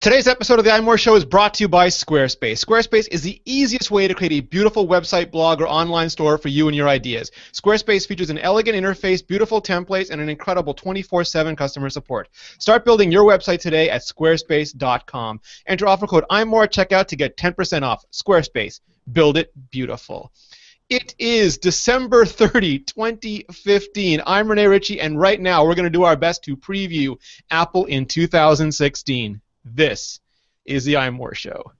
Today's episode of the iMore Show is brought to you by Squarespace. Squarespace is the easiest way to create a beautiful website, blog, or online store for you and your ideas. Squarespace features an elegant interface, beautiful templates, and an incredible 24/7 customer support. Start building your website today at squarespace.com. Enter offer code iMore at checkout to get 10% off. Squarespace. Build it beautiful. It is December 30, 2015. I'm Rene Ritchie, and right now we're going to do our best to preview Apple in 2016. This is the iMore Show.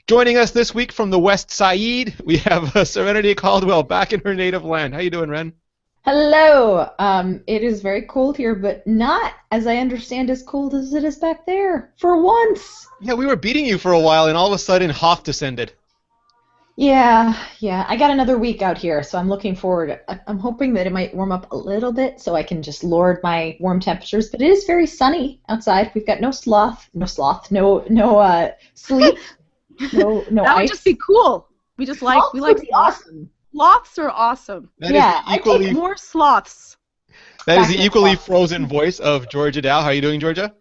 Joining us this week from the West Side, we have Serenity Caldwell back in her native land. How you doing, Ren? Hello. It is very cold here, but not, as I understand, as cold as it is back there. For once. Yeah, we were beating you for a while, and all of a sudden, Hoth descended. Yeah. I got another week out here, so I'm looking forward. I'm hoping that it might warm up a little bit, so I can just lord my warm temperatures. But it is very sunny outside. We've got no sleet, no sleep, no That ice. would just be cool. We like sloths. Awesome. Sloths are awesome. I take more sloths. That is the equally frozen voice of Georgia Dow. How are you doing, Georgia?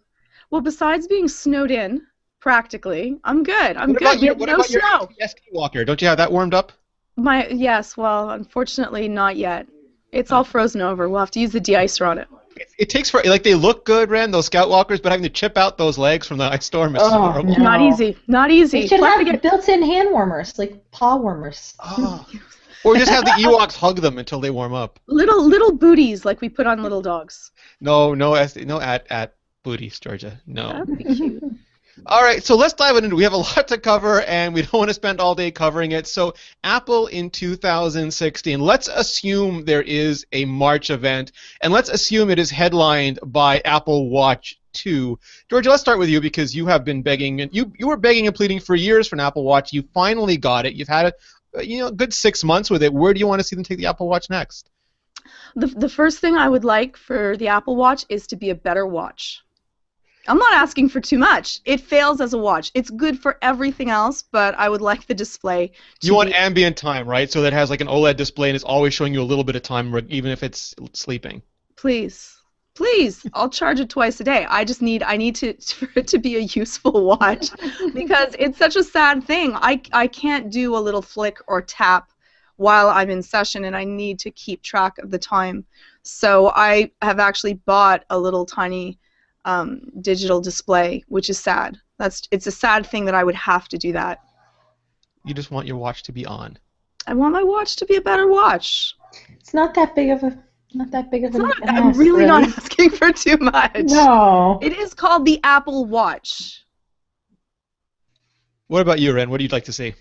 Well, besides being snowed in, practically, I'm good. What good. We have what no about your snow. ski walker? Don't you have that warmed up? Yes, well, unfortunately, not yet. It's all frozen over. We'll have to use the de-icer on it. It takes for they look good, Ren, those Scout walkers, but having to chip out those legs from the ice storm is horrible. No. Not easy. Not easy. They should Plus have built-in hand warmers, like paw warmers. Oh. Or just have the Ewoks hug them until they warm up. little booties like we put on little dogs. No at booties, Georgia. No. That would be cute. All right, so let's dive into it. We have a lot to cover, and we don't want to spend all day covering it. So Apple in 2016. Let's assume there is a March event, and let's assume it is headlined by Apple Watch 2. Georgia, let's start with you because you have been begging, and you were begging and pleading for years for an Apple Watch. You finally got it. You've had it, a good 6 months with it. Where do you want to see them take the Apple Watch next? The first thing I would like for the Apple Watch is to be a better watch. I'm not asking for too much. It fails as a watch. It's good for everything else, but I would like the display to You want ambient time, right? So that it has like an OLED display and it's always showing you a little bit of time, even if it's sleeping. Please. I'll charge it twice a day. I need for it to be a useful watch because it's such a sad thing. I can't do a little flick or tap while I'm in session, and I need to keep track of the time. So I have actually bought a little tiny digital display, which is sad. It's a sad thing that I would have to do that. You just want your watch to be on. I want my watch to be a better watch. It's not that big of an I'm really not asking for too much. No. It is called the Apple Watch. What about you, Ren? What do you like to see?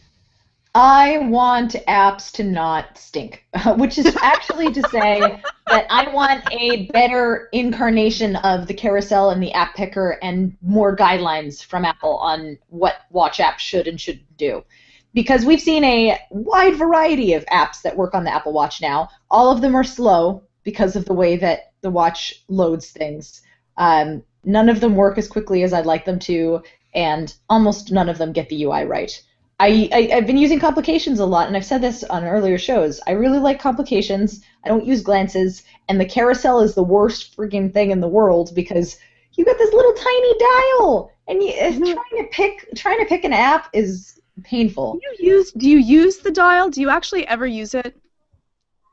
I want apps to not stink, which is actually to say that I want a better incarnation of the carousel and the app picker and more guidelines from Apple on what watch apps should and shouldn't do. Because we've seen a wide variety of apps that work on the Apple Watch now. All of them are slow because of the way that the watch loads things. None of them work as quickly as I'd like them to, and almost none of them get the UI right. I've been using complications a lot, and I've said this on earlier shows. I really like complications. I don't use glances, and the carousel is the worst freaking thing in the world because you got this little tiny dial, and trying to pick an app is painful. Do you use the dial? Do you actually ever use it?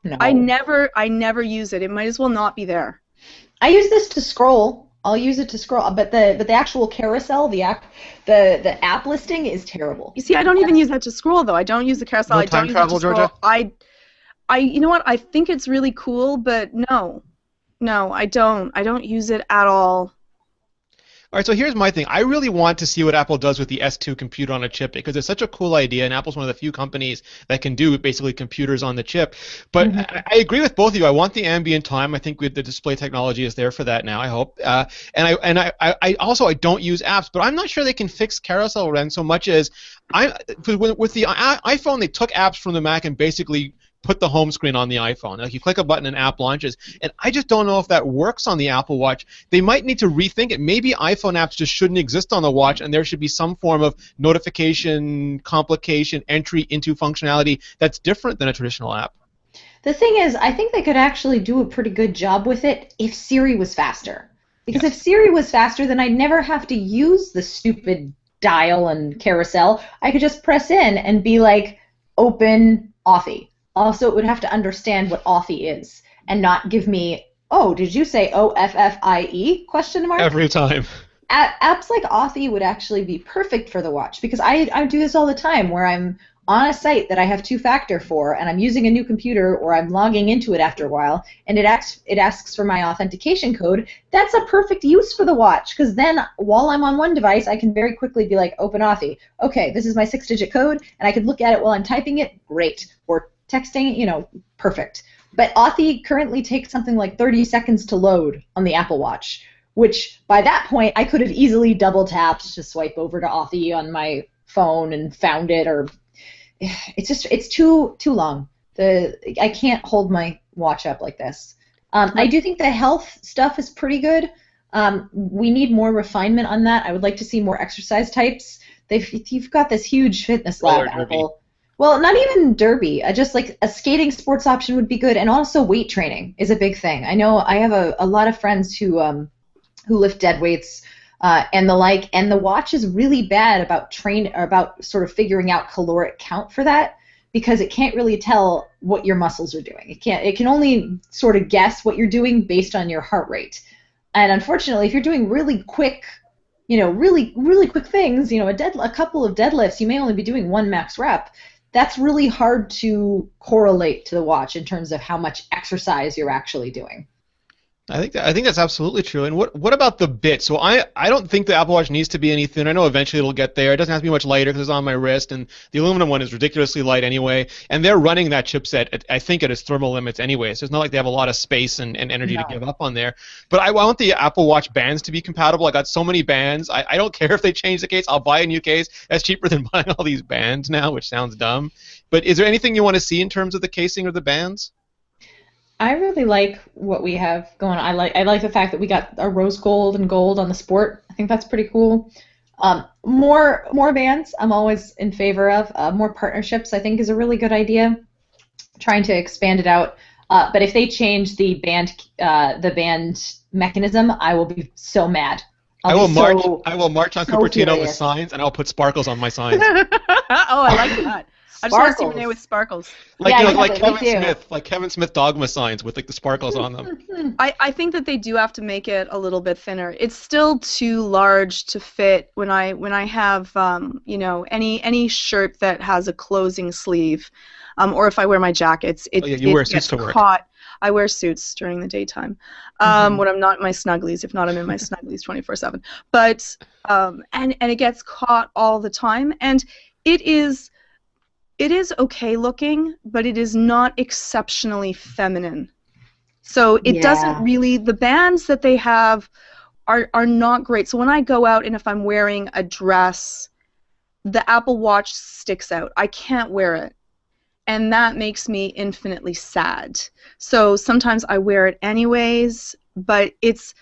No. I never use it. It might as well not be there. I use this to scroll. I'll use it to scroll, but the actual carousel, the app listing is terrible. You see, I don't even use that to scroll though. I don't use the carousel. No I don't time use travel, it to scroll. Georgia? You know what? I think it's really cool, but no, I don't use it at all. All right, so here's my thing. I really want to see what Apple does with the S2 computer on a chip because it's such a cool idea, and Apple's one of the few companies that can do basically computers on the chip. But I agree with both of you. I want the ambient time. I think the display technology is there for that now, I hope. And I also don't use apps, but I'm not sure they can fix carousel, Ren, so much as with the iPhone, they took apps from the Mac and basically put the home screen on the iPhone. Like you click a button, an app launches, and I just don't know if that works on the Apple Watch. They might need to rethink it. Maybe iPhone apps just shouldn't exist on the watch, and there should be some form of notification, complication, entry into functionality that's different than a traditional app. The thing is, I think they could actually do a pretty good job with it if Siri was faster. Because if Siri was faster, then I'd never have to use the stupid dial and carousel. I could just press in and be like, open Authy. Also, it would have to understand what Authy is and not give me, oh, did you say OFFIE? Question mark? Every time. Apps like Authy would actually be perfect for the watch because I do this all the time where I'm on a site that I have two-factor for and I'm using a new computer or I'm logging into it after a while and it asks for my authentication code. That's a perfect use for the watch because then while I'm on one device I can very quickly be like, open Authy. Okay, this is my 6-digit code and I could look at it while I'm typing it. Great. Or texting, perfect. But Authy currently takes something like 30 seconds to load on the Apple Watch, which by that point I could have easily double tapped to swipe over to Authy on my phone and found it, or it's too long. I can't hold my watch up like this. I do think the health stuff is pretty good. We need more refinement on that. I would like to see more exercise types. You've got this huge fitness lab, Apple. Well, not even derby. Just like a skating sports option would be good, and also weight training is a big thing. I know I have a lot of friends who lift dead weights and the like, and the watch is really bad about sort of figuring out caloric count for that because it can't really tell what your muscles are doing. It can only sort of guess what you're doing based on your heart rate. And unfortunately, if you're doing really quick, really quick things, a couple of deadlifts, you may only be doing one max rep. That's really hard to correlate to the watch in terms of how much exercise you're actually doing. I think that's absolutely true. And what about the bit? So I don't think the Apple Watch needs to be any thinner. I know eventually it'll get there. It doesn't have to be much lighter because it's on my wrist, and the aluminum one is ridiculously light anyway. And they're running that chipset, I think, at its thermal limits anyway. So it's not like they have a lot of space and energy to give up on there. But I want the Apple Watch bands to be compatible. I got so many bands. I don't care if they change the case. I'll buy a new case. That's cheaper than buying all these bands now, which sounds dumb. But is there anything you want to see in terms of the casing or the bands? I really like what we have going on. I like the fact that we got our rose gold and gold on the Sport. I think that's pretty cool. More bands I'm always in favor of. More partnerships I think is a really good idea. Trying to expand it out. But if they change the band mechanism, I will be so mad. I will march on Cupertino with signs, and I'll put sparkles on my signs. Oh, I like that. I just want to see Rene with sparkles. Like Kevin Smith Dogma signs with like the sparkles on them. I think that they do have to make it a little bit thinner. It's still too large to fit when I have any shirt that has a closing sleeve, or if I wear my jackets, it wear suits to work. Caught. I wear suits during the daytime when I'm not in my snugglies. If not, I'm in my snugglies 24/7. But and it gets caught all the time, and it is okay looking, but it is not exceptionally feminine. So it doesn't really, the bands that they have are not great. So when I go out and if I'm wearing a dress, the Apple Watch sticks out. I can't wear it. And that makes me infinitely sad. So sometimes I wear it anyways, but it's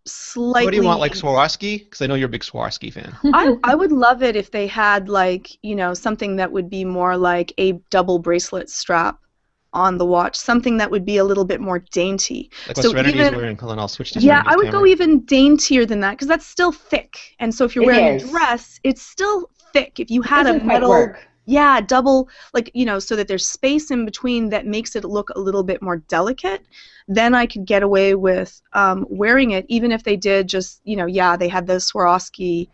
slightly... What do you want, like Swarovski? Because I know you're a big Swarovski fan. I would love it if they had, like, something that would be more like a double bracelet strap on the watch, something that would be a little bit more dainty. Like what Serenity is wearing, and I'll switch to Serenity's I would camera. go even daintier than that, because that's still thick. And so if you're wearing a dress, it's still thick. If you had a metal... Yeah, double, so that there's space in between that makes it look a little bit more delicate, then I could get away with wearing it, even if they did just, they had those Swarovski,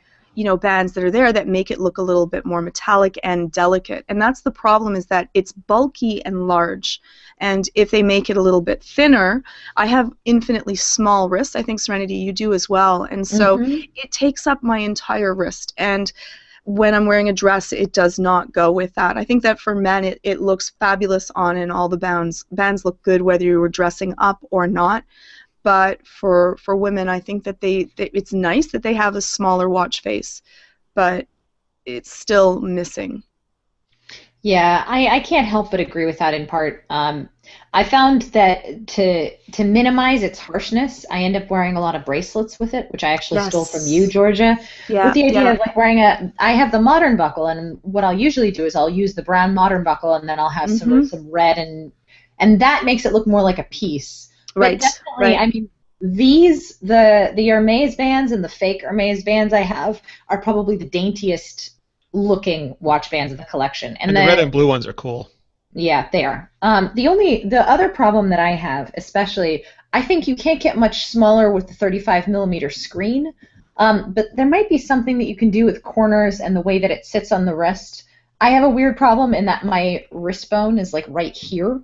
bands that are there that make it look a little bit more metallic and delicate. And that's the problem, is that it's bulky and large. And if they make it a little bit thinner, I have infinitely small wrists. I think, Serenity, you do as well. And so it takes up my entire wrist. And when I'm wearing a dress, it does not go with that. I think that for men, it looks fabulous on, and all the bands look good whether you were dressing up or not. But for women, I think that it's nice that they have a smaller watch face, but it's still missing. Yeah, I can't help but agree with that in part. I found that to minimize its harshness, I end up wearing a lot of bracelets with it, which I actually stole from you, Georgia. Yeah, with the idea of like wearing I have the modern buckle, and what I'll usually do is I'll use the brown modern buckle, and then I'll have some red and that makes it look more like a piece. Right. But definitely, Right. I mean, these the Hermes bands and the fake Hermes bands I have are probably the daintiest looking watch bands of the collection. And the red and blue ones are cool. Yeah, they are. The other problem that I have, especially, I think you can't get much smaller with the 35mm screen. But there might be something that you can do with corners and the way that it sits on the wrist. I have a weird problem in that my wrist bone is like right here.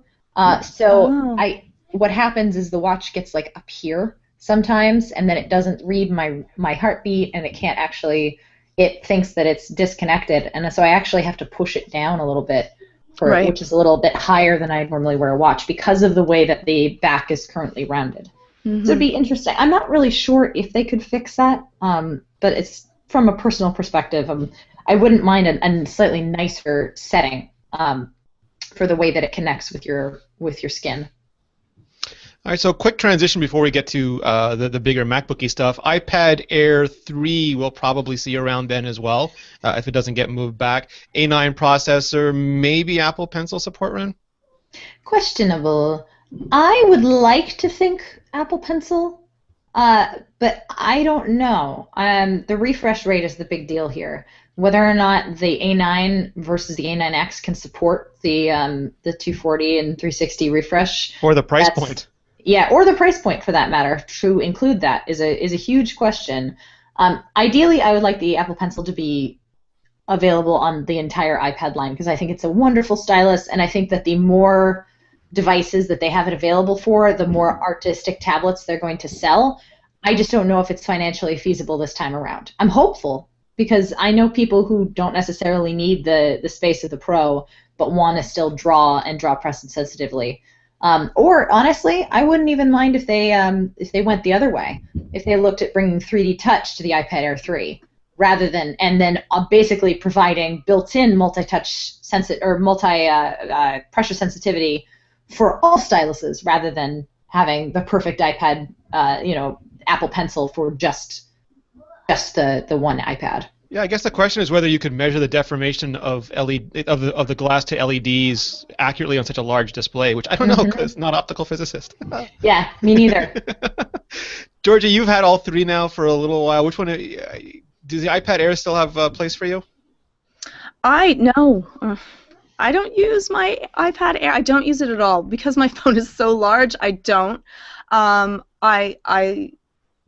What happens is the watch gets like up here sometimes, and then it doesn't read my heartbeat, and it thinks that it's disconnected, and so I actually have to push it down a little bit, which is a little bit higher than I normally wear a watch because of the way that the back is currently rounded. Mm-hmm. So it'd be interesting. I'm not really sure if they could fix that, but it's from a personal perspective. I wouldn't mind a slightly nicer setting for the way that it connects with your skin. All right, so quick transition before we get to the bigger MacBooky stuff. iPad Air 3 we'll probably see around then as well, if it doesn't get moved back. A9 processor, maybe Apple Pencil support, Ren? Questionable. I would like to think Apple Pencil, but I don't know. The refresh rate is the big deal here. Whether or not the A9 versus the A9X can support the 240 and 360 refresh. Or the price point. Yeah, or the price point for that matter, to include that is a huge question. Ideally, I would like the Apple Pencil to be available on the entire iPad line because I think it's a wonderful stylus, and I think that the more devices that they have it available for, the more artistic tablets they're going to sell. I just don't know if it's financially feasible this time around. I'm hopeful because I know people who don't necessarily need the space of the Pro but want to still draw pressure sensitively. Or honestly, I wouldn't even mind if they went the other way. If they looked at bringing 3D Touch to the iPad Air 3, rather than basically providing built-in multi-touch pressure sensitivity for all styluses, rather than having the perfect iPad, Apple Pencil for just the one iPad. Yeah, I guess the question is whether you could measure the deformation of the glass to LEDs accurately on such a large display, which I don't know because I'm not an optical physicist. Yeah, me neither. Georgia, you've had all three now for a little while. Which one does the iPad Air still have a place for you? No. I don't use my iPad Air. I don't use it at all because my phone is so large. I don't.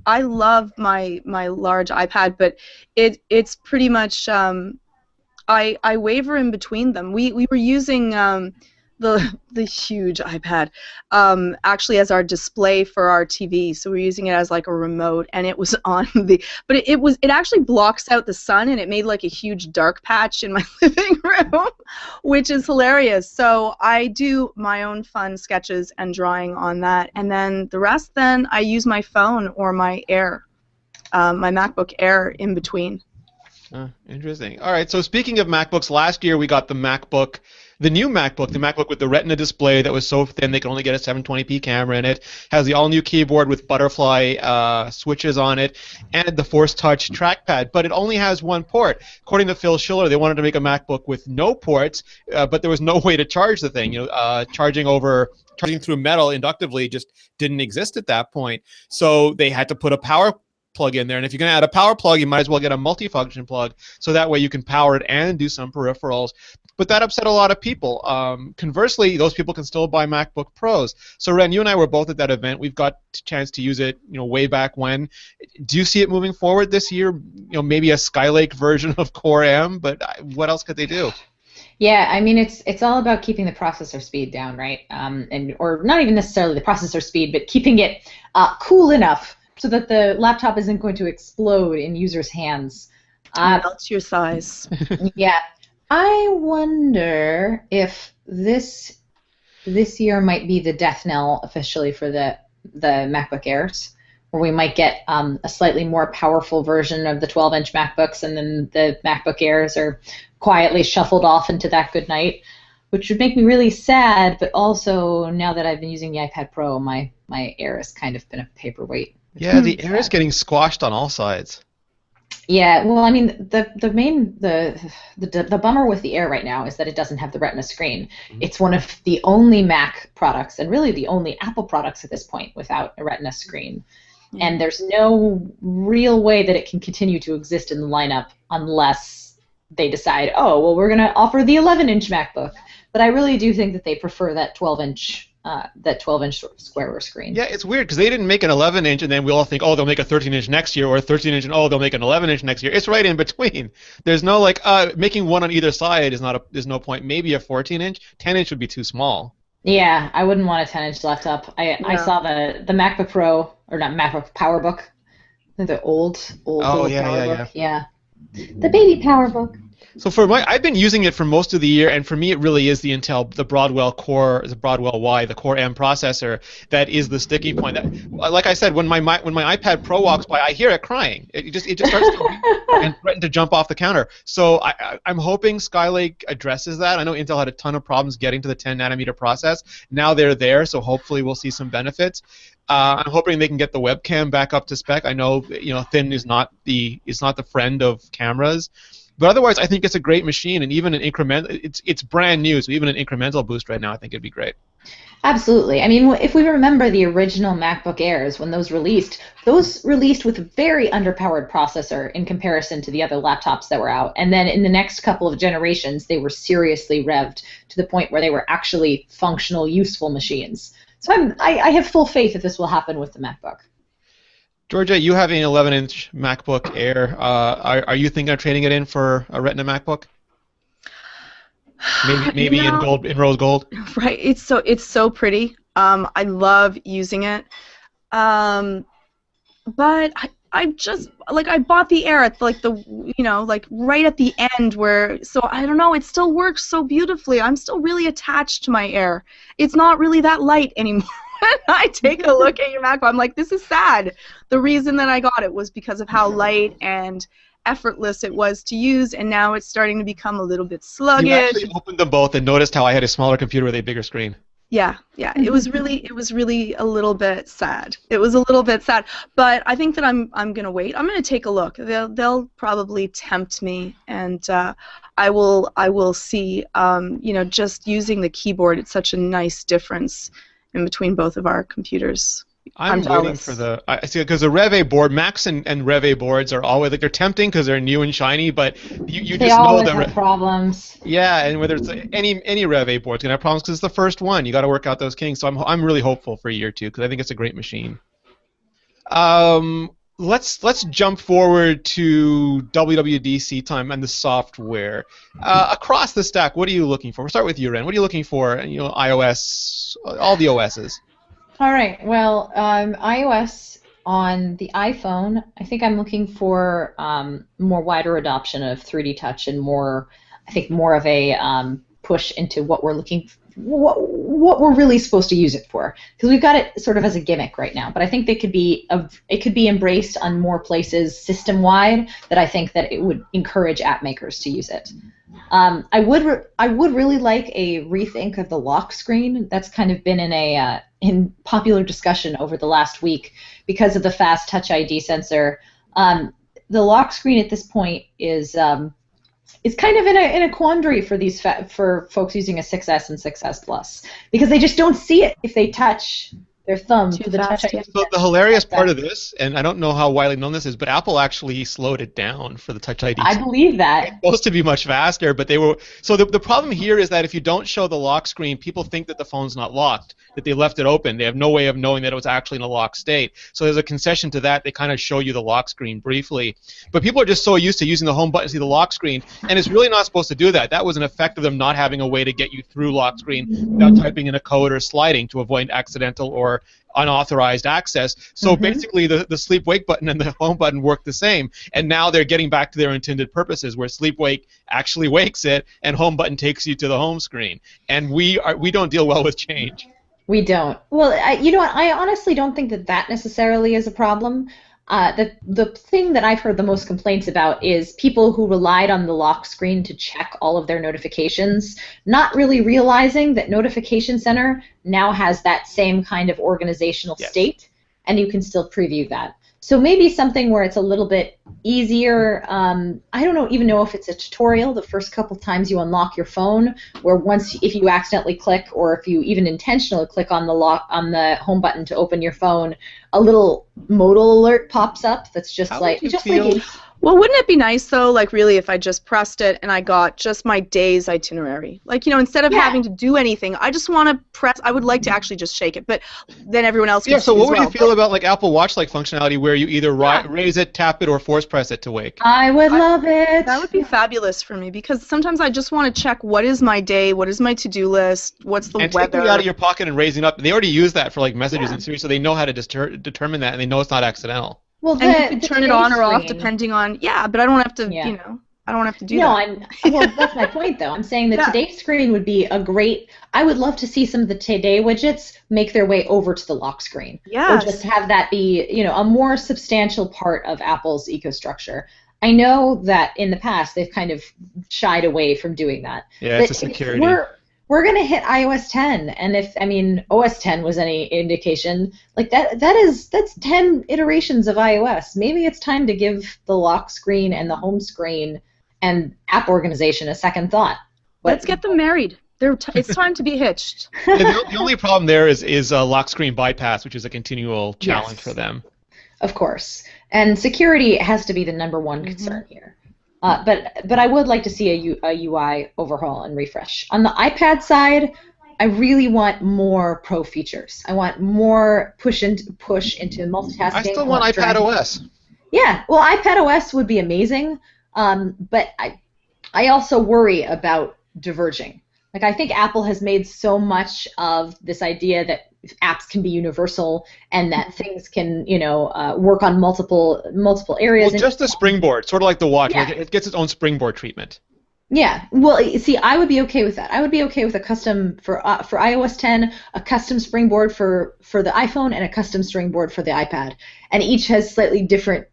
I love my large iPad, but it's pretty much I waver in between them. We were using the huge iPad actually as our display for our TV, so we're using it as like a remote, and it was on but it actually blocks out the sun, and it made like a huge dark patch in my living room, which is hilarious. So I do my own fun sketches and drawing on that, and then the rest, then I use my phone or my my MacBook Air in between. Interesting. All right, so speaking of MacBooks, last year we got the new MacBook, the MacBook with the Retina display that was so thin they could only get a 720p camera in it, has the all-new keyboard with butterfly switches on it, and the Force Touch trackpad, but it only has one port. According to Phil Schiller, they wanted to make a MacBook with no ports, but there was no way to charge the thing. Charging through metal inductively just didn't exist at that point, so they had to put a power plug in there, and if you're going to add a power plug, you might as well get a multifunction plug, so that way you can power it and do some peripherals. But that upset a lot of people. Conversely, those people can still buy MacBook Pros. So Ren, you and I were both at that event. We've got a chance to use it, way back when. Do you see it moving forward this year? Maybe a Skylake version of Core M, but what else could they do? Yeah, I mean, it's all about keeping the processor speed down, right? Or not even necessarily the processor speed, but keeping it cool enough so that the laptop isn't going to explode in users' hands. Melt your thighs. Yeah. I wonder if this year might be the death knell officially for the MacBook Airs, where we might get a slightly more powerful version of the 12-inch MacBooks, and then the MacBook Airs are quietly shuffled off into that good night, which would make me really sad, but also now that I've been using the iPad Pro, my Air has kind of been a paperweight. Yeah, the Air is getting squashed on all sides. Yeah, well, I mean, the bummer with the Air right now is that it doesn't have the Retina screen. It's one of the only Mac products, and really the only Apple products at this point without a Retina screen. And there's no real way that it can continue to exist in the lineup unless they decide, oh, well, we're going to offer the 11-inch MacBook. But I really do think that they prefer that 12-inch square screen. Yeah, it's weird because they didn't make an 11-inch, and then we all think, oh, they'll make a 13-inch next year, or a 13-inch, and oh, they'll make an 11-inch next year. It's right in between. There's no like making one on either side is no point. Maybe a 14-inch, 10-inch would be too small. Yeah, I wouldn't want a 10-inch laptop. I saw the MacBook Pro, or not MacBook, PowerBook, the old PowerBook. Yeah. The baby PowerBook. So I've been using it for most of the year, and for me, it really is the Broadwell Y, the Core M processor that is the sticking point. Like I said, when my iPad Pro walks by, I hear it crying. It just starts to and threaten to jump off the counter. So I'm hoping Skylake addresses that. I know Intel had a ton of problems getting to the 10 nanometer process. Now they're there, so hopefully we'll see some benefits. I'm hoping they can get the webcam back up to spec. I know thin is not the friend of cameras. But otherwise, I think it's a great machine, and even an it's brand new, so even an incremental boost right now, I think it'd be great. Absolutely. I mean, if we remember the original MacBook Airs, when those released with a very underpowered processor in comparison to the other laptops that were out. And then in the next couple of generations, they were seriously revved to the point where they were actually functional, useful machines. So I have full faith that this will happen with the MacBook. Georgia, you have an 11-inch MacBook Air. Are you thinking of trading it in for a Retina MacBook? Maybe in rose gold. Right. It's so pretty. I love using it. But I just I bought the Air at right at the end so I don't know, it still works so beautifully. I'm still really attached to my Air. It's not really that light anymore. I take a look at your MacBook, I'm like, this is sad. The reason that I got it was because of how light and effortless it was to use, and now it's starting to become a little bit sluggish. You actually opened them both and noticed how I had a smaller computer with a bigger screen. Yeah. It was really a little bit sad. It was a little bit sad, but I think that I'm gonna wait. I'm gonna take a look. They'll probably tempt me, and I will see. Just using the keyboard, it's such a nice difference in between both of our computers. I'm waiting for because the Rev A board, Macs and Rev A boards are always they're tempting because they're new and shiny, but you they just know always have problems. Yeah, and whether it's any Rev A board's gonna have problems because it's the first one. You got to work out those kinks. So I'm really hopeful for year 2 because I think it's a great machine. Let's jump forward to WWDC time and the software. Across the stack, what are you looking for? We'll start with you, Ren. What are you looking for? iOS, all the OSs. All right. Well, iOS on the iPhone, I think I'm looking for more wider adoption of 3D Touch and more of a push into what we're what we're really supposed to use it for, because we've got it sort of as a gimmick right now. But I think it could be embraced on more places system-wide. That I think that it would encourage app makers to use it. I would really like a rethink of the lock screen. That's kind of been in popular discussion over the last week because of the fast Touch ID sensor. The lock screen at this point is kind of in a quandary for folks using a 6S and 6S Plus, because they just don't see it if they touch their thumb to the Touch ID. So the hilarious part of this, and I don't know how widely known this is, but Apple actually slowed it down for the Touch ID. I believe that. It's supposed to be much faster, but they were. So the problem here is that if you don't show the lock screen, people think that the phone's not locked, that they left it open. They have no way of knowing that it was actually in a locked state. So there's a concession to that. They kind of show you the lock screen briefly. But people are just so used to using the home button to see the lock screen, and it's really not supposed to do that. That was an effect of them not having a way to get you through lock screen without typing in a code or sliding to avoid accidental or unauthorized access. So basically the sleep wake button and the home button work the same, and now they're getting back to their intended purposes where sleep wake actually wakes it and home button takes you to the home screen. And we don't deal well with change. We don't. Well, you know what? I honestly don't think that necessarily is a problem. The thing that I've heard the most complaints about is people who relied on the lock screen to check all of their notifications, not really realizing that Notification Center now has that same kind of organizational state, and you can still preview that. So maybe something where it's a little bit easier. I don't even know if it's a tutorial the first couple times you unlock your phone, where if you accidentally click, or if you even intentionally click on the home button to open your phone, a little modal alert pops up that's just like Well, wouldn't it be nice, though, like, really, if I just pressed it and I got just my day's itinerary? Like, instead of having to do anything, I just want to press. I would like to actually just shake it, but then everyone else can so see what would as you feel about, like, Apple Watch-like functionality where you either raise it, tap it, or force press it to wake? I would love it. That would be fabulous for me, because sometimes I just want to check what is my day, what is my to-do list, what's the weather. And taking it out of your pocket and raising it up. They already use that for, like, messages and series, so they know how to determine that, and they know it's not accidental. Well, and you can turn it on or off depending on, but I don't have to, I don't have to do that. Well, that's my point, though. I'm saying that today's screen would be I would love to see some of the Today widgets make their way over to the lock screen. Yes. Or just have that be, a more substantial part of Apple's ecostructure. I know that in the past they've kind of shied away from doing that. Yeah, it's a security. We're going to hit iOS 10, and if OS 10 was any indication, like that's 10 iterations of iOS. Maybe it's time to give the lock screen and the home screen and app organization a second thought. Let's get them married. It's time to be hitched. The only problem there is lock screen bypass, which is a continual challenge for them. Of course, and security has to be the number one concern here. But I would like to see a UI overhaul and refresh. On the iPad side, I really want more pro features. I want more push into multitasking. I still want iPad OS. Yeah, well, iPad OS would be amazing, but I also worry about diverging. Like, I think Apple has made so much of this idea that apps can be universal and that things can, work on multiple areas. Well, just the springboard, sort of like the watch. Yeah. Like it gets its own springboard treatment. Yeah. Well, see, I would be okay with that. I would be okay with a custom for iOS 10, a custom springboard for the iPhone, and a custom springboard for the iPad, and each has slightly different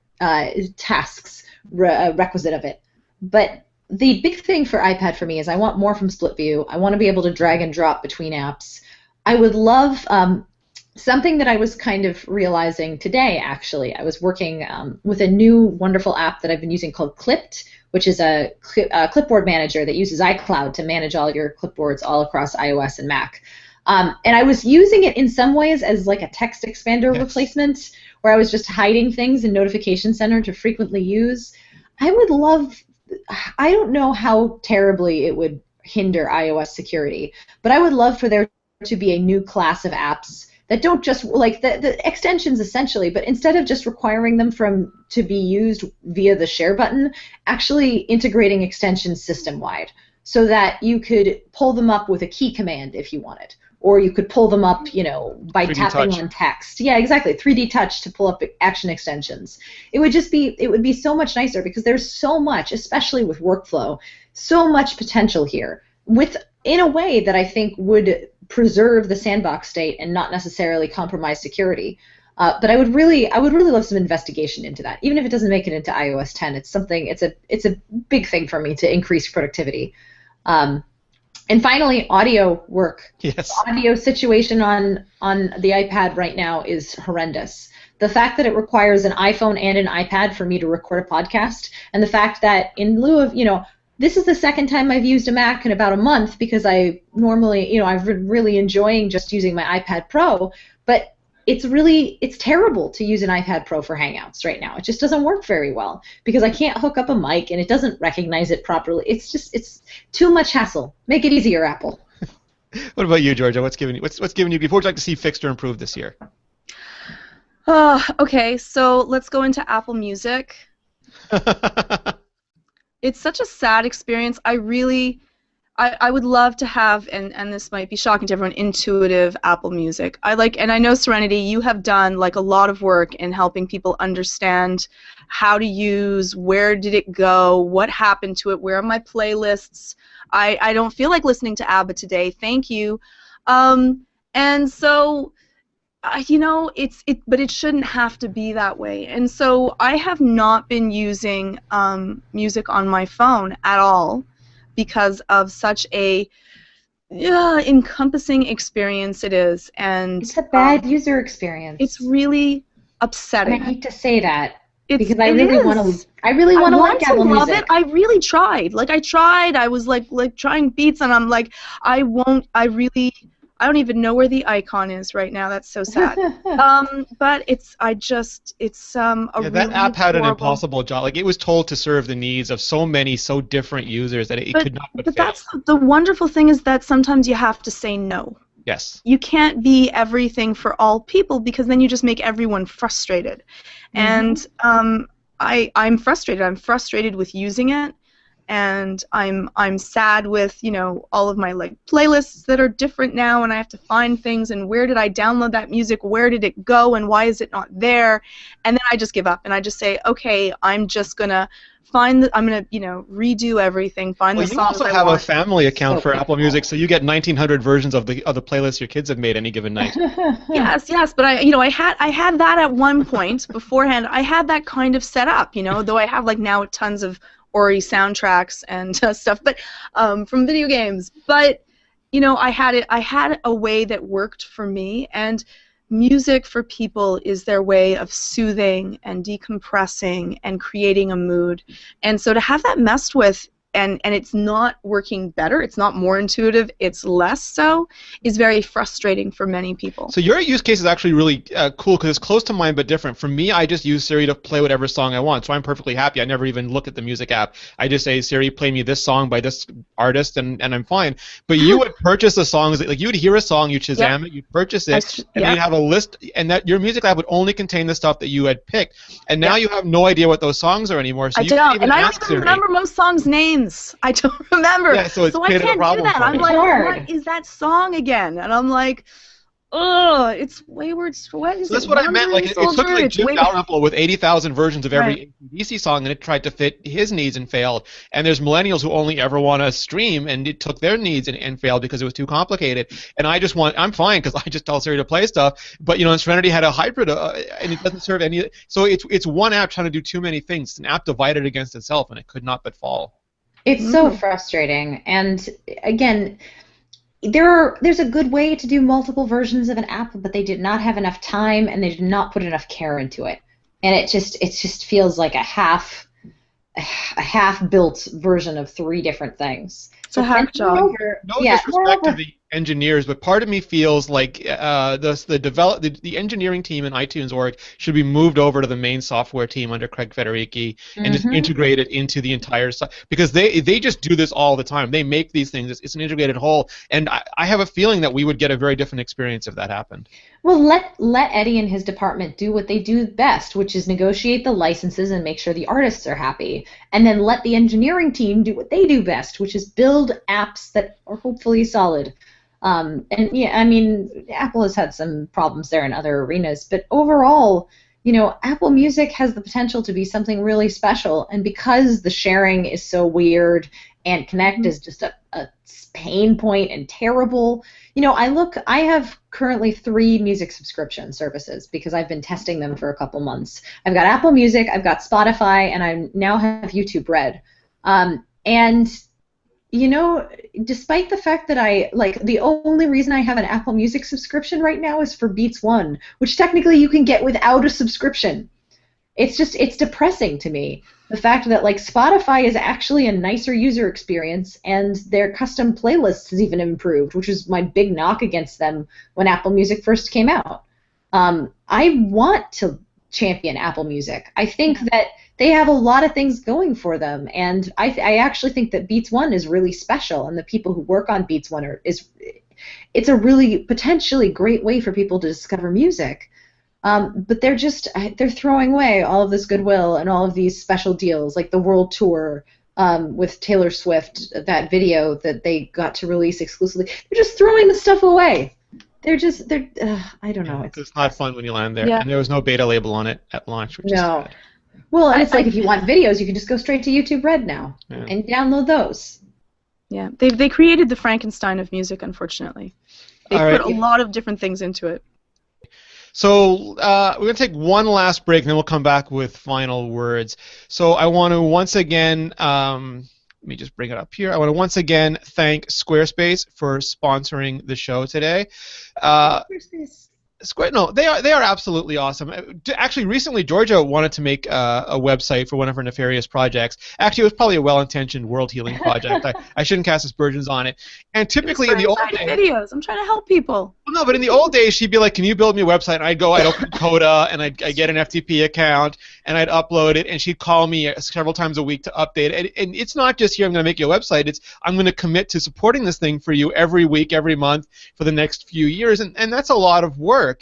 tasks requisite of it. But the big thing for iPad for me is I want more from split view. I want to be able to drag and drop between apps. I would love something that I was kind of realizing today, actually. I was working with a new wonderful app that I've been using called Clipped, which is a clipboard manager that uses iCloud to manage all your clipboards all across iOS and Mac. And I was using it in some ways as like a text expander replacement, where I was just hiding things in Notification Center to frequently use. I don't know how terribly it would hinder iOS security, but I would love for there to be a new class of apps that don't just, like, the extensions essentially, but instead of just requiring them to be used via the share button, actually integrating extensions system-wide so that you could pull them up with a key command if you wanted, or you could pull them up, by tapping on text. Yeah, exactly. 3D touch to pull up action extensions. It would be so much nicer, because there's so much, especially with workflow, so much potential here in a way that I think would preserve the sandbox state and not necessarily compromise security. But I would really love some investigation into that. Even if it doesn't make it into iOS 10, it's a big thing for me to increase productivity. And finally, audio work. Yes. The audio situation on the iPad right now is horrendous. The fact that it requires an iPhone and an iPad for me to record a podcast, and the fact that in lieu of, this is the second time I've used a Mac in about a month, because I normally, I've been really enjoying just using my iPad Pro, but it's terrible to use an iPad Pro for Hangouts right now. It just doesn't work very well, because I can't hook up a mic and it doesn't recognize it properly. It's too much hassle. Make it easier, Apple. What about you, Georgia? What's giving you, what would you like to see fixed or improved this year? Okay, so let's go into Apple Music. It's such a sad experience. I would love to have, and this might be shocking to everyone, intuitive Apple Music. And I know, Serenity, you have done like a lot of work in helping people understand how to use, where did it go, what happened to it, where are my playlists. I don't feel like listening to ABBA today. Thank you. And so, but it shouldn't have to be that way. And so I have not been using music on my phone at all, because of such a encompassing experience it is, and it's a bad user experience. It's really upsetting. I hate to say that because I really want to like Apple Music. I really tried. I was like trying Beats, and I'm like, I don't even know where the icon is right now. That's so sad. But that app had an impossible job. Like, it was told to serve the needs of so many, so different users that it could not but fail. That's the wonderful thing, is that sometimes you have to say no. Yes. You can't be everything for all people, because then you just make everyone frustrated. And I'm frustrated. I'm frustrated with using it, and I'm sad with, you know, all of my like playlists that are different now, and I have to find things, and where did I download that music? Where did it go, and why is it not there? And then I just give up, and I just say, okay, I'm just gonna redo everything, find the songs I want. You also have a family account for Apple Music, so you get 1,900 versions of the playlists your kids have made any given night. Yes, but I had that at one point beforehand. I had that kind of set up, you know, though I have like now tons of Ori soundtracks and stuff, but from video games. But you know, I had a way that worked for me, and music for people is their way of soothing and decompressing and creating a mood. And so to have that messed with, and it's not working better, it's not more intuitive, it's less so, is very frustrating for many people. So your use case is actually really cool, because it's close to mine but different. For me, I just use Siri to play whatever song I want, so I'm perfectly happy. I never even look at the music app. I just say, Siri, play me this song by this artist, and I'm fine. But you would purchase the songs, like you would hear a song, you Shazam it, you'd purchase it, and you'd have a list, and that your music app would only contain the stuff that you had picked. And now you have no idea what those songs are anymore, so you can't even ask Siri. I don't remember most songs' names. I don't remember. Yeah, so I can't do that. I'm like, what is that song again? And I'm like, ugh, it's Wayward. What is it? That's what I meant. Like, it took like Jim Dalrymple with 80,000 versions of every AC song, and it tried to fit his needs and failed. And there's millennials who only ever want to stream, and it took their needs and failed because it was too complicated. And I'm fine because I just tell Siri to play stuff. But you know, Serenity had a hybrid, and it doesn't serve any. So it's one app trying to do too many things. It's an app divided against itself, and it could not but fall. It's so frustrating. And again, there's a good way to do multiple versions of an app, but they did not have enough time, and they did not put enough care into it. And it just feels like a half-built version of 3 different things. It's a hack job. No disrespect to the engineers, but part of me feels like the engineering team in iTunes org should be moved over to the main software team under Craig Federighi and just integrate it into the entire site, because they just do this all the time. They make these things. It's an integrated whole, and I have a feeling that we would get a very different experience if that happened. Well, let Eddie and his department do what they do best, which is negotiate the licenses and make sure the artists are happy, and then let the engineering team do what they do best, which is build apps that are hopefully solid. And yeah, I mean, Apple has had some problems there in other arenas, but overall, you know, Apple Music has the potential to be something really special, and because the sharing is so weird and Connect is just a pain point and terrible, you know, I have currently 3 music subscription services because I've been testing them for a couple months. I've got Apple Music, I've got Spotify, and I now have YouTube Red. And you know, despite the fact that the only reason I have an Apple Music subscription right now is for Beats One, which technically you can get without a subscription. It's depressing to me, the fact that like Spotify is actually a nicer user experience, and their custom playlists has even improved, which was my big knock against them when Apple Music first came out. I want to champion Apple Music. I think that they have a lot of things going for them, and I actually think that Beats One is really special, and the people who work on Beats One it's a really potentially great way for people to discover music. But they're throwing away all of this goodwill and all of these special deals, like the world tour with Taylor Swift, that video that they got to release exclusively. They're just throwing the stuff away. I don't know. It's not fun when you land there, and there was no beta label on it at launch, which is sad. Well, and it's like if you want videos, you can just go straight to YouTube Red now and download those. Yeah, they created the Frankenstein of music, unfortunately. They put a lot of different things into it. So we're going to take one last break, and then we'll come back with final words. So I want to once again Let me just bring it up here. I want to once again thank Squarespace for sponsoring the show today. Squarespace. No, they are absolutely awesome. Actually, recently Georgia wanted to make a website for one of her nefarious projects. Actually, it was probably a well-intentioned world healing project. I shouldn't cast aspersions on it. And typically in the old days, videos. I'm trying to help people. Well, no, but in the old days, she'd be like, "Can you build me a website?" And I'd open Coda, and I'd get an FTP account, and I'd upload it, and she'd call me several times a week to update it. And it's not just here, I'm going to make you a website. It's I'm going to commit to supporting this thing for you every week, every month for the next few years, and that's a lot of work.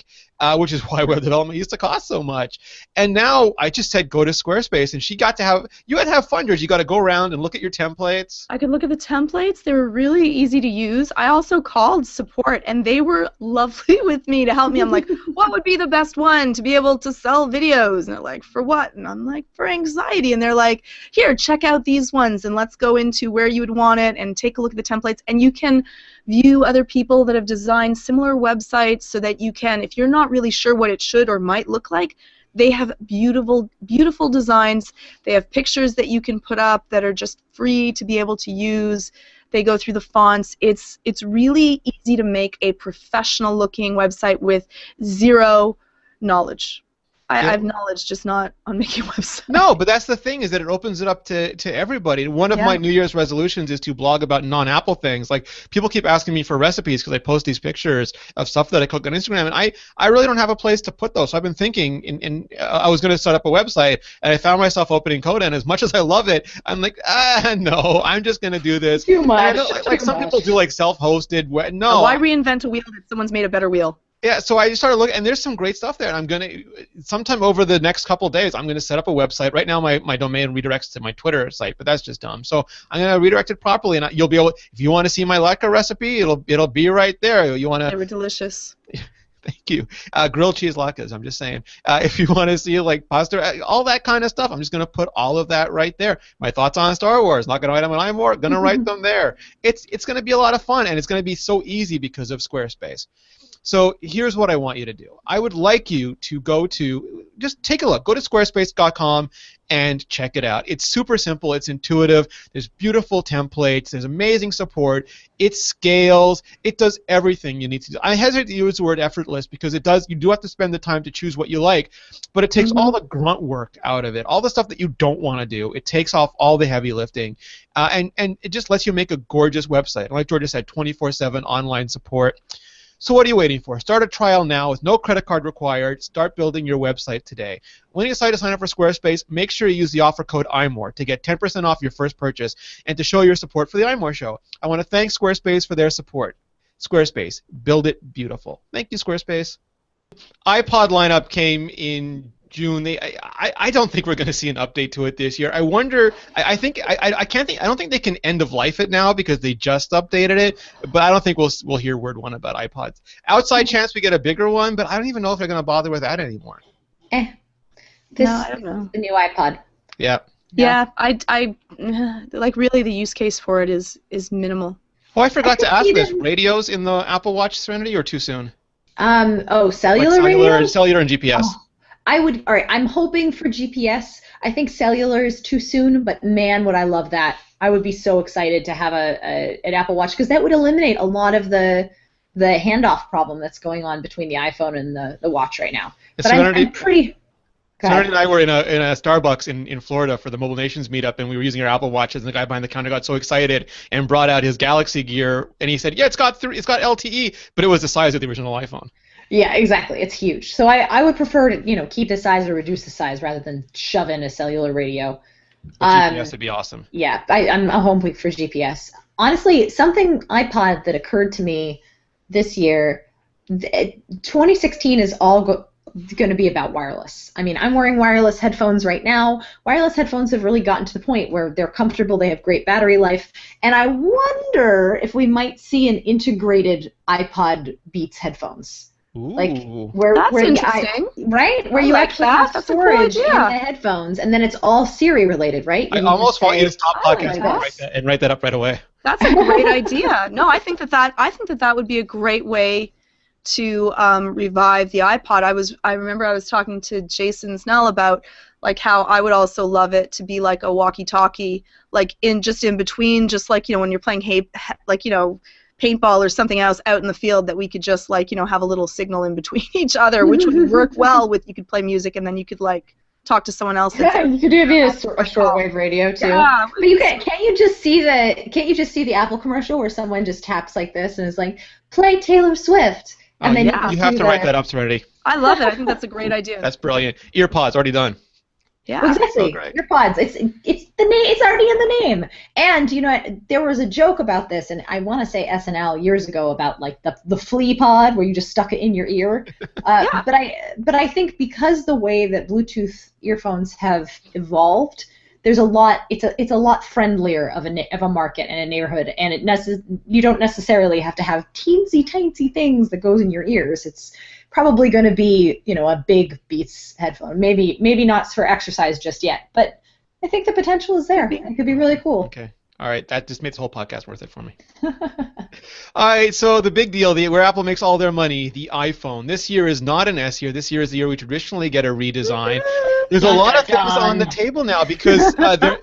Which is why web development used to cost so much. And now I just said go to Squarespace, and you had to have funders. You got to go around and look at your templates. I could look at the templates. They were really easy to use. I also called support, and they were lovely with me to help me. I'm like, what would be the best one to be able to sell videos? And they're like, for what? And I'm like, for anxiety. And they're like, here, check out these ones, and let's go into where you would want it and take a look at the templates. And you can view other people that have designed similar websites so that you can, if you're not really sure what it should or might look like, they have beautiful, beautiful designs. They have pictures that you can put up that are just free to be able to use. They go through the fonts. It's really easy to make a professional-looking website with zero knowledge. I have knowledge, just not on making websites. No, but that's the thing, is that it opens it up to everybody. One of my New Year's resolutions is to blog about non-Apple things. Like, people keep asking me for recipes because I post these pictures of stuff that I cook on Instagram, and I really don't have a place to put those. So I've been thinking, I was going to start up a website, and I found myself opening Coda, and as much as I love it, I'm like, no, I'm just going to do this. Too much. I know, like some people do like self-hosted. No. Why reinvent a wheel that someone's made a better wheel? Yeah, so I just started looking, and there's some great stuff there, and I'm going to, sometime over the next couple of days, I'm going to set up a website. Right now, my domain redirects to my Twitter site, but that's just dumb. So I'm going to redirect it properly, and you'll be able, if you want to see my latke recipe, it'll be right there. You want to... They were delicious. Thank you. Grilled cheese latkes, I'm just saying. If you want to see, like, pasta, all that kind of stuff, I'm just going to put all of that right there. My thoughts on Star Wars, not going to write them on iMore, going to write them there. It's going to be a lot of fun, and it's going to be so easy because of Squarespace. So here's what I want you to do. I would like you to just take a look. Go to squarespace.com and check it out. It's super simple. It's intuitive. There's beautiful templates. There's amazing support. It scales. It does everything you need to do. I hesitate to use the word effortless because it does. You do have to spend the time to choose what you like, but it takes all the grunt work out of it, all the stuff that you don't want to do. It takes off all the heavy lifting, and it just lets you make a gorgeous website. Like Georgia said, 24/7 online support. So what are you waiting for? Start a trial now with no credit card required. Start building your website today. When you decide to sign up for Squarespace, make sure you use the offer code iMore to get 10% off your first purchase and to show your support for the iMore Show. I want to thank Squarespace for their support. Squarespace, build it beautiful. Thank you, Squarespace. iPod lineup came in June. I don't think we're going to see an update to it this year. I wonder. I don't think they can end of life it now because they just updated it. But I don't think we'll hear word one about iPods. Outside chance we get a bigger one, but I don't even know if they're going to bother with that anymore. I don't know. The new iPod. Yeah. Yeah, I like really the use case for it is minimal. Oh, I forgot to ask this. Radios in the Apple Watch Serenity or too soon? Cellular radio? Cellular and GPS. Oh. All right, I'm hoping for GPS. I think cellular is too soon, but man, would I love that. I would be so excited to have an Apple Watch because that would eliminate a lot of the handoff problem that's going on between the iPhone and the watch right now. But I'm pretty... Serenity and I were in a Starbucks in Florida for the Mobile Nations meetup, and we were using our Apple Watches, and the guy behind the counter got so excited and brought out his Galaxy Gear, and he said, yeah, it's got LTE, but it was the size of the original iPhone. Yeah, exactly. It's huge. So I would prefer to keep the size or reduce the size rather than shove in a cellular radio. But GPS would be awesome. Yeah, I'm a home week for GPS. Honestly, something iPod that occurred to me this year, 2016 is all going to be about wireless. I mean, I'm wearing wireless headphones right now. Wireless headphones have really gotten to the point where they're comfortable, they have great battery life, and I wonder if we might see an integrated iPod Beats headphones. Ooh. That's interesting. Right? Where you actually have storage in the headphones, and then it's all Siri related, right? I almost want you to stop podcast and write that up right away. That's a great idea. No, I think that would be a great way to revive the iPod. I remember I was talking to Jason Snell about like how I would also love it to be like a walkie-talkie, like in between, just like when you're playing paintball or something else out in the field, that we could just like have a little signal in between each other, which would work well with, you could play music and then you could like talk to someone else. Yeah, you could do a shortwave radio too. Yeah, but can't you just see the Apple commercial where someone just taps like this and is like, play Taylor Swift, and then you have to write that up, Serenity. I love it. I think that's a great idea. That's brilliant. EarPods already done. Yeah, exactly. EarPods. It's the name. It's already in the name. And there was a joke about this, and I want to say SNL years ago about like the flea pod where you just stuck it in your ear. Yeah. But I think because the way that Bluetooth earphones have evolved, there's a lot. It's a lot friendlier of a market and a neighborhood, and you don't necessarily have to have teensy tiny things that goes in your ears. It's probably going to be, a big Beats headphone. Maybe not for exercise just yet, but I think the potential is there. It could be really cool. Okay. All right. That just made this whole podcast worth it for me. All right. So the big deal, where Apple makes all their money, the iPhone. This year is not an S year. This year is the year we traditionally get a redesign. There's a lot of things on the table now because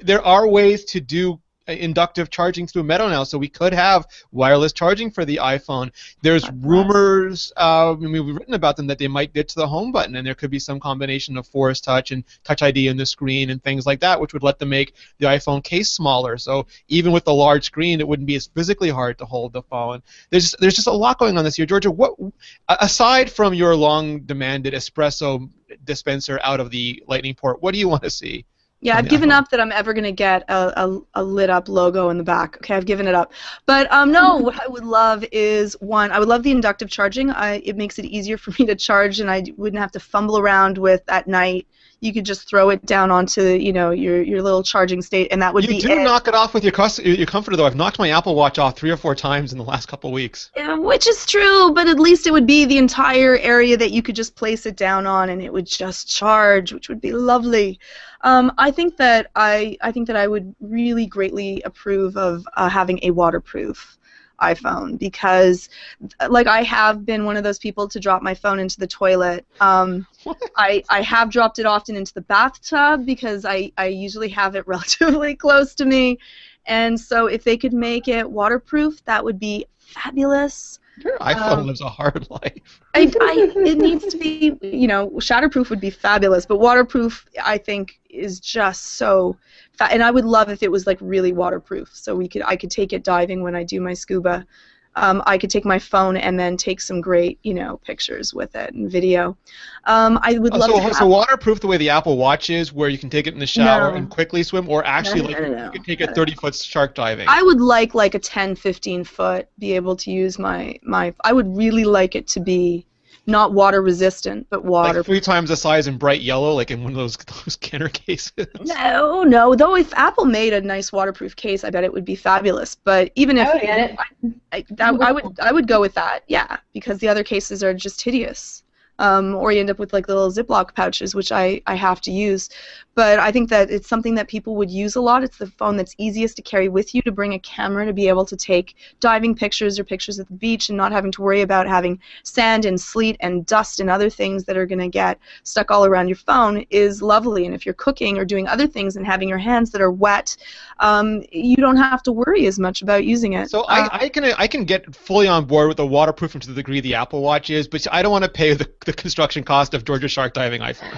there are ways to do inductive charging through Meadow now, so we could have wireless charging for the iPhone. There's rumors, we've written about them, that they might get to the home button, and there could be some combination of Force Touch and Touch ID in the screen and things like that, which would let them make the iPhone case smaller. So even with the large screen, it wouldn't be as physically hard to hold the phone. There's just a lot going on this year. Georgia, what aside from your long-demanded espresso dispenser out of the Lightning port, what do you want to see? Yeah, I've given up that I'm ever going to get a lit-up logo in the back. Okay, I've given it up. But no, what I would love is, I would love the inductive charging. It makes it easier for me to charge, and I wouldn't have to fumble around with at night. You could just throw it down onto your little charging state, and that would be it. You do knock it off with your comforter, though. I've knocked my Apple Watch off 3 or 4 times in the last couple of weeks. Which is true, but at least it would be the entire area that you could just place it down on, and it would just charge, which would be lovely. I think that I would really greatly approve of having a waterproof iPhone, because like I have been one of those people to drop my phone into the toilet. I have dropped it often into the bathtub because I usually have it relatively close to me, and so if they could make it waterproof, that would be fabulous. Your iPhone lives a hard life. It needs to be, shatterproof would be fabulous, but waterproof, I think, is just so and I would love if it was like really waterproof, so I could take it diving when I do my scuba. I could take my phone and then take some great, pictures with it and video. I would love to have... So waterproof the way the Apple Watch is, where you can take it in the shower and quickly swim, or actually you can take it 30-foot shark diving? I would like a 10, 15-foot, be able to use my... I would really like it to be not water resistant, but water. Like 3 times the size and bright yellow, like in one of those Kenner cases. No. Though if Apple made a nice waterproof case, I bet it would be fabulous. But even if I would go with that, yeah, because the other cases are just hideous. Or you end up with like little Ziploc pouches, which I have to use. But I think that it's something that people would use a lot. It's the phone that's easiest to carry with you, to bring a camera, to be able to take diving pictures or pictures at the beach and not having to worry about having sand and sleet and dust and other things that are going to get stuck all around your phone is lovely. And if you're cooking or doing other things and having your hands that are wet, you don't have to worry as much about using it. So I can get fully on board with the waterproofing to the degree the Apple Watch is, but I don't want to pay the construction cost of Georgia Shark diving iPhone.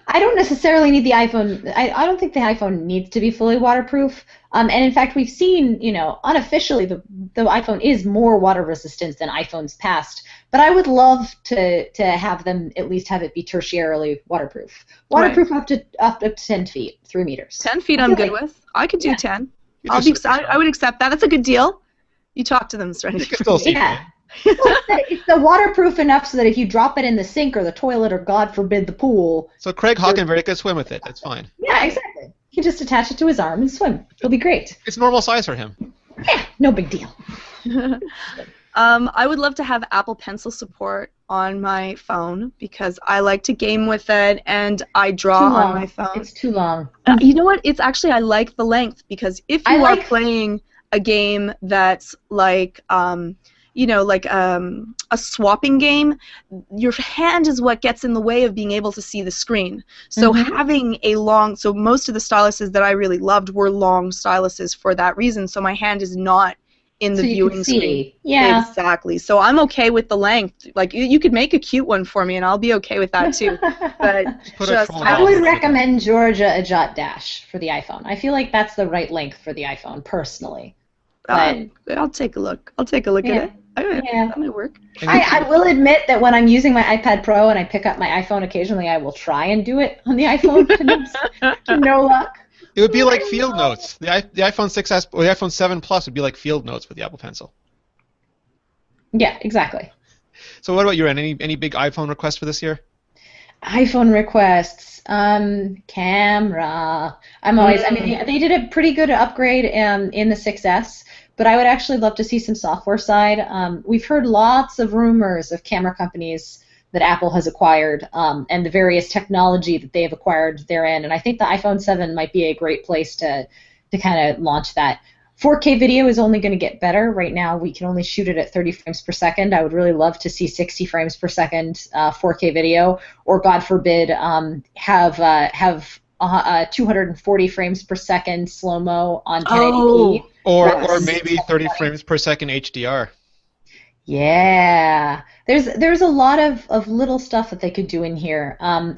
I don't necessarily need the iPhone. I don't think the iPhone needs to be fully waterproof. And in fact, we've seen, unofficially, the iPhone is more water resistant than iPhones past. But I would love to have them at least have it be tertiarily waterproof. Waterproof up to 10 feet, 3 meters. 10 feet I'm good with. I could do 10. I would accept that. That's a good deal. You talk to them, Serenity. You can still see it. It's the waterproof enough so that if you drop it in the sink or the toilet or, God forbid, the pool... So Craig Hockenberry could swim with it. That's fine. Yeah, exactly. He can just attach it to his arm and swim. It'll be great. It's normal size for him. Yeah, no big deal. I would love to have Apple Pencil support on my phone because I like to game with it and I draw on my phone. It's too long. You know what? It's actually, I like the length because if you are playing a game that's like... you know, like a swapping game, your hand is what gets in the way of being able to see the screen. So having a long, so most of the styluses that I really loved were long styluses for that reason. So my hand is not in the viewing screen. Yeah. Exactly. So I'm okay with the length. Like you could make a cute one for me, and I'll be okay with that too. But I would recommend Georgia a Jot Dash for the iPhone. I feel like that's the right length for the iPhone, personally. But I'll take a look. I'll take a look at it. That might work. I will admit that when I'm using my iPad Pro and I pick up my iPhone occasionally, I will try and do it on the iPhone. To no luck. It would be like Field Notes. The iPhone 6S or the iPhone 7 Plus would be like Field Notes with the Apple Pencil. Yeah, exactly. So what about you, Ren? Any big iPhone requests for this year? iPhone requests, camera. I'm always. I mean, they did a pretty good upgrade in the 6S, but I would actually love to see some software side. We've heard lots of rumors of camera companies that Apple has acquired and the various technology that they have acquired therein, and I think the iPhone 7 might be a great place to kind of launch that. 4K video is only going to get better. Right now, we can only shoot it at 30 frames per second. I would really love to see 60 frames per second 4K video, or God forbid, have 240 frames per second slow-mo on 1080p. Or maybe 30 frames per second HDR. Yeah, there's a lot of little stuff that they could do in here. I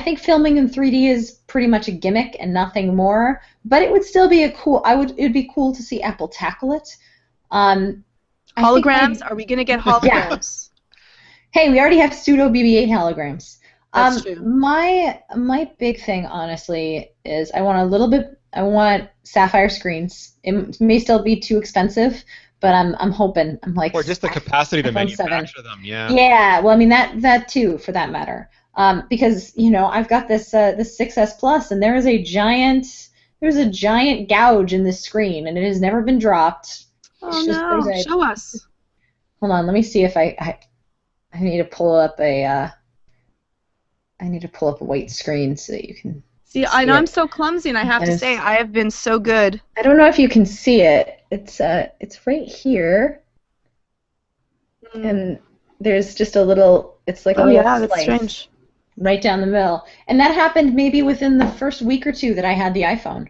think filming in 3D is pretty much a gimmick and nothing more. But it would still be it'd be cool to see Apple tackle it. Holograms? Are we gonna get holograms? Hey, we already have pseudo BB-8 holograms. That's true. My big thing, honestly, is I want sapphire screens. It may still be too expensive, but I'm hoping. I'm like. Or just the capacity to manufacture them. Yeah. Yeah. Well, I mean that too, for that matter. Because I've got this 6S Plus, and there's a giant gouge in this screen, and it has never been dropped. Oh no! Show us. Hold on. Let me see if I need to pull up a white screen so that you can. See, I know I'm so clumsy, and I have to say, I have been so good. I don't know if you can see it. It's right here, and there's just a little. It's like a little slice that's strange. Right down the middle, and that happened maybe within the first week or two that I had the iPhone.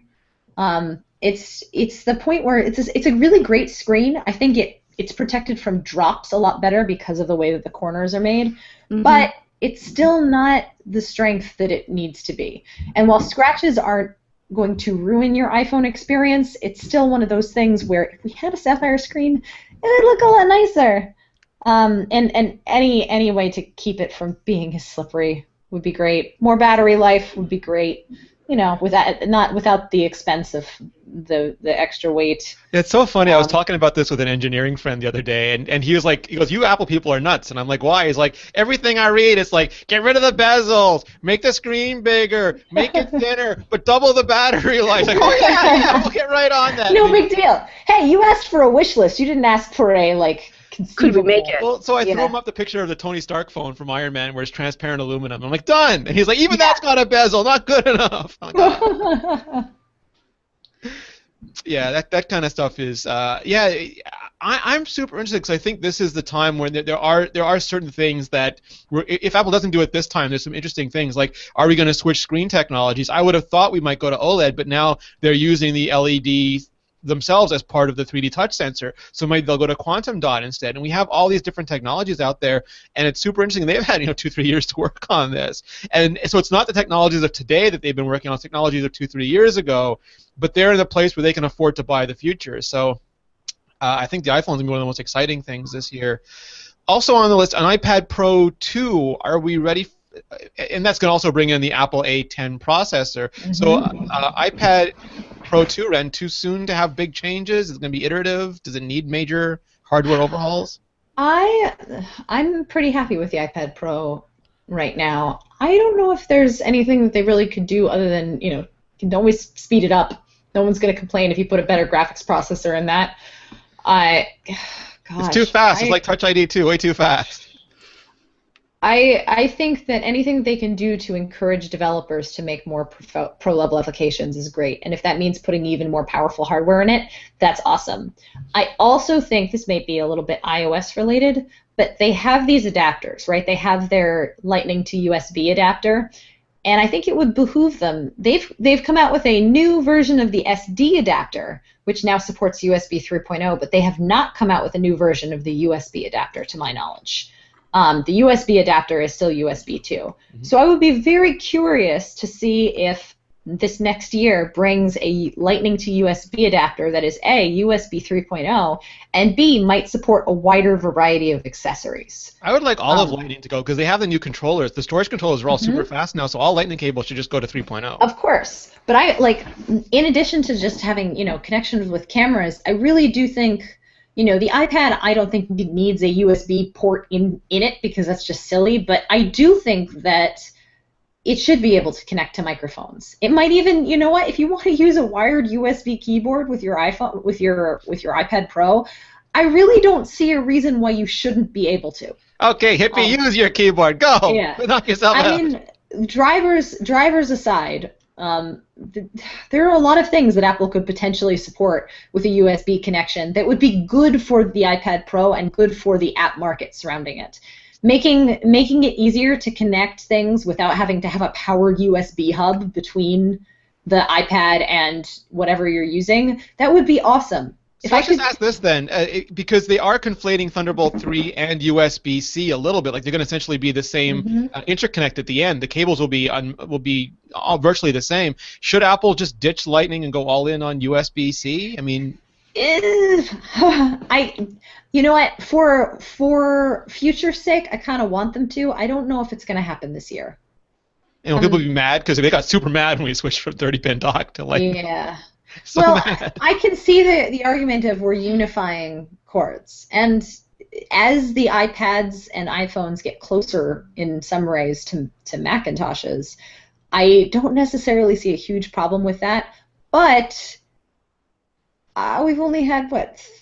It's the point where it's a really great screen. I think it's protected from drops a lot better because of the way that the corners are made, but it's still not the strength that it needs to be. And while scratches aren't going to ruin your iPhone experience, it's still one of those things where if we had a sapphire screen, it would look a lot nicer. And any way to keep it from being as slippery would be great. More battery life would be great. Without the expense of the extra weight. It's so funny. I was talking about this with an engineering friend the other day, and he goes, you Apple people are nuts. And I'm like, why? He's like, everything I read, it's like, get rid of the bezels, make the screen bigger, make it thinner, but double the battery life. Like, oh yeah, we'll get right on that. No big deal. Hey, you asked for a wish list. You didn't ask for a could we make it? Well, so I threw him up the picture of the Tony Stark phone from Iron Man where it's transparent aluminum. I'm like, done. And he's like, even that's got a bezel, not good enough. I'm like, oh. Yeah, that kind of stuff is, I'm super interested because I think this is the time when there are certain things that, if Apple doesn't do it this time, there's some interesting things, like, are we going to switch screen technologies? I would have thought we might go to OLED, but now they're using the LED themselves as part of the 3D touch sensor, so maybe they'll go to quantum dot instead. And we have all these different technologies out there, and it's super interesting. They've had 2-3 years to work on this, and so it's not the technologies of today that they've been working on, it's technologies of 2-3 years ago, but they're in a place where they can afford to buy the future. So I think the iPhone's going to be one of the most exciting things this year. Also on the list, an iPad Pro 2. Are we ready? And that's going to also bring in the Apple A10 processor. So iPad Pro 2, Ren, too soon to have big changes? Is it going to be iterative? Does it need major hardware overhauls? I'm pretty happy with the iPad Pro right now. I don't know if there's anything that they really could do other than, you can always speed it up. No one's going to complain if you put a better graphics processor in that. It's too fast. It's like Touch ID 2, way too fast. I think that anything they can do to encourage developers to make more pro-level applications is great. And if that means putting even more powerful hardware in it, that's awesome. I also think this may be a little bit iOS related, but they have these adapters, right? They have their Lightning to USB adapter. And I think it would behoove them. They've come out with a new version of the SD adapter, which now supports USB 3.0, but they have not come out with a new version of the USB adapter, to my knowledge. The USB adapter is still USB 2. Mm-hmm. So I would be very curious to see if this next year brings a Lightning to USB adapter that is A, USB 3.0, and B, might support a wider variety of accessories. I would like all of Lightning to go because they have the new controllers. The storage controllers are all super fast now, so all Lightning cables should just go to 3.0. Of course. But I in addition to just having, connections with cameras, I really do think the iPad, I don't think needs a USB port in it because that's just silly, but I do think that it should be able to connect to microphones. It might even, if you want to use a wired USB keyboard with your iPhone, with your iPad Pro, I really don't see a reason why you shouldn't be able to. Okay, hippie, use your keyboard. Go. Yeah. Knock yourself out. I mean, drivers aside, there are a lot of things that Apple could potentially support with a USB connection that would be good for the iPad Pro and good for the app market surrounding it. Making it easier to connect things without having to have a powered USB hub between the iPad and whatever you're using, that would be awesome. So I just ask this then, because they are conflating Thunderbolt 3 and USB-C a little bit. Like they're going to essentially be the same interconnect at the end. The cables will be all virtually the same. Should Apple just ditch Lightning and go all in on USB-C? I mean, you know what? For future's sake, I kind of want them to. I don't know if it's going to happen this year. And will people be mad because they got super mad when we switched from 30-pin dock to Lightning? Yeah. So well, mad. I can see the argument of we're unifying cords, and as the iPads and iPhones get closer in some ways to Macintoshes, I don't necessarily see a huge problem with that. But we've only had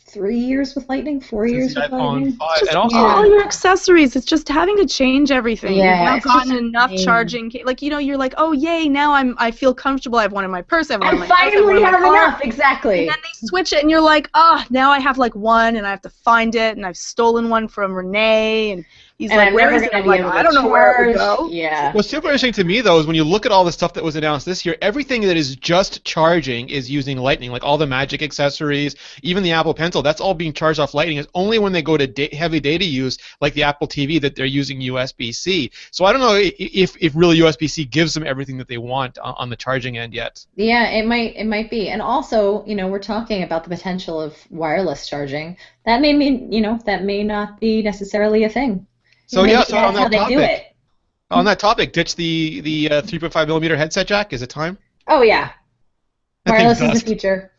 3 years with Lightning, 4 years with Lightning. 5. Just And also, all your accessories. It's just having to change everything. Yeah, You've not gotten enough charging. You're like, oh yay, now I feel comfortable. I have one in my purse. I have one in my house, I have one in my have car. enough. Exactly. And then they switch it, and you're like, now I have one, and I have to find it, and I've stolen one from Rene, and he's like, where is it? I'm like, I don't know where it would go. Yeah. What's super interesting to me, though, is when you look at all the stuff that was announced this year, everything that is just charging is using Lightning. Like all the Magic accessories, even the Apple Pencil, that's all being charged off Lightning. It's only when they go to heavy data use, like the Apple TV, that they're using USB-C. So I don't know if really USB-C gives them everything that they want on the charging end yet. Yeah, it might be. And also, we're talking about the potential of wireless charging. That may mean, that may not be necessarily a thing. So Maybe so on that how they do topic, it. on that topic, ditch the 3.5 millimeter headset jack. Is it time? Oh yeah, That wireless thing's is the future.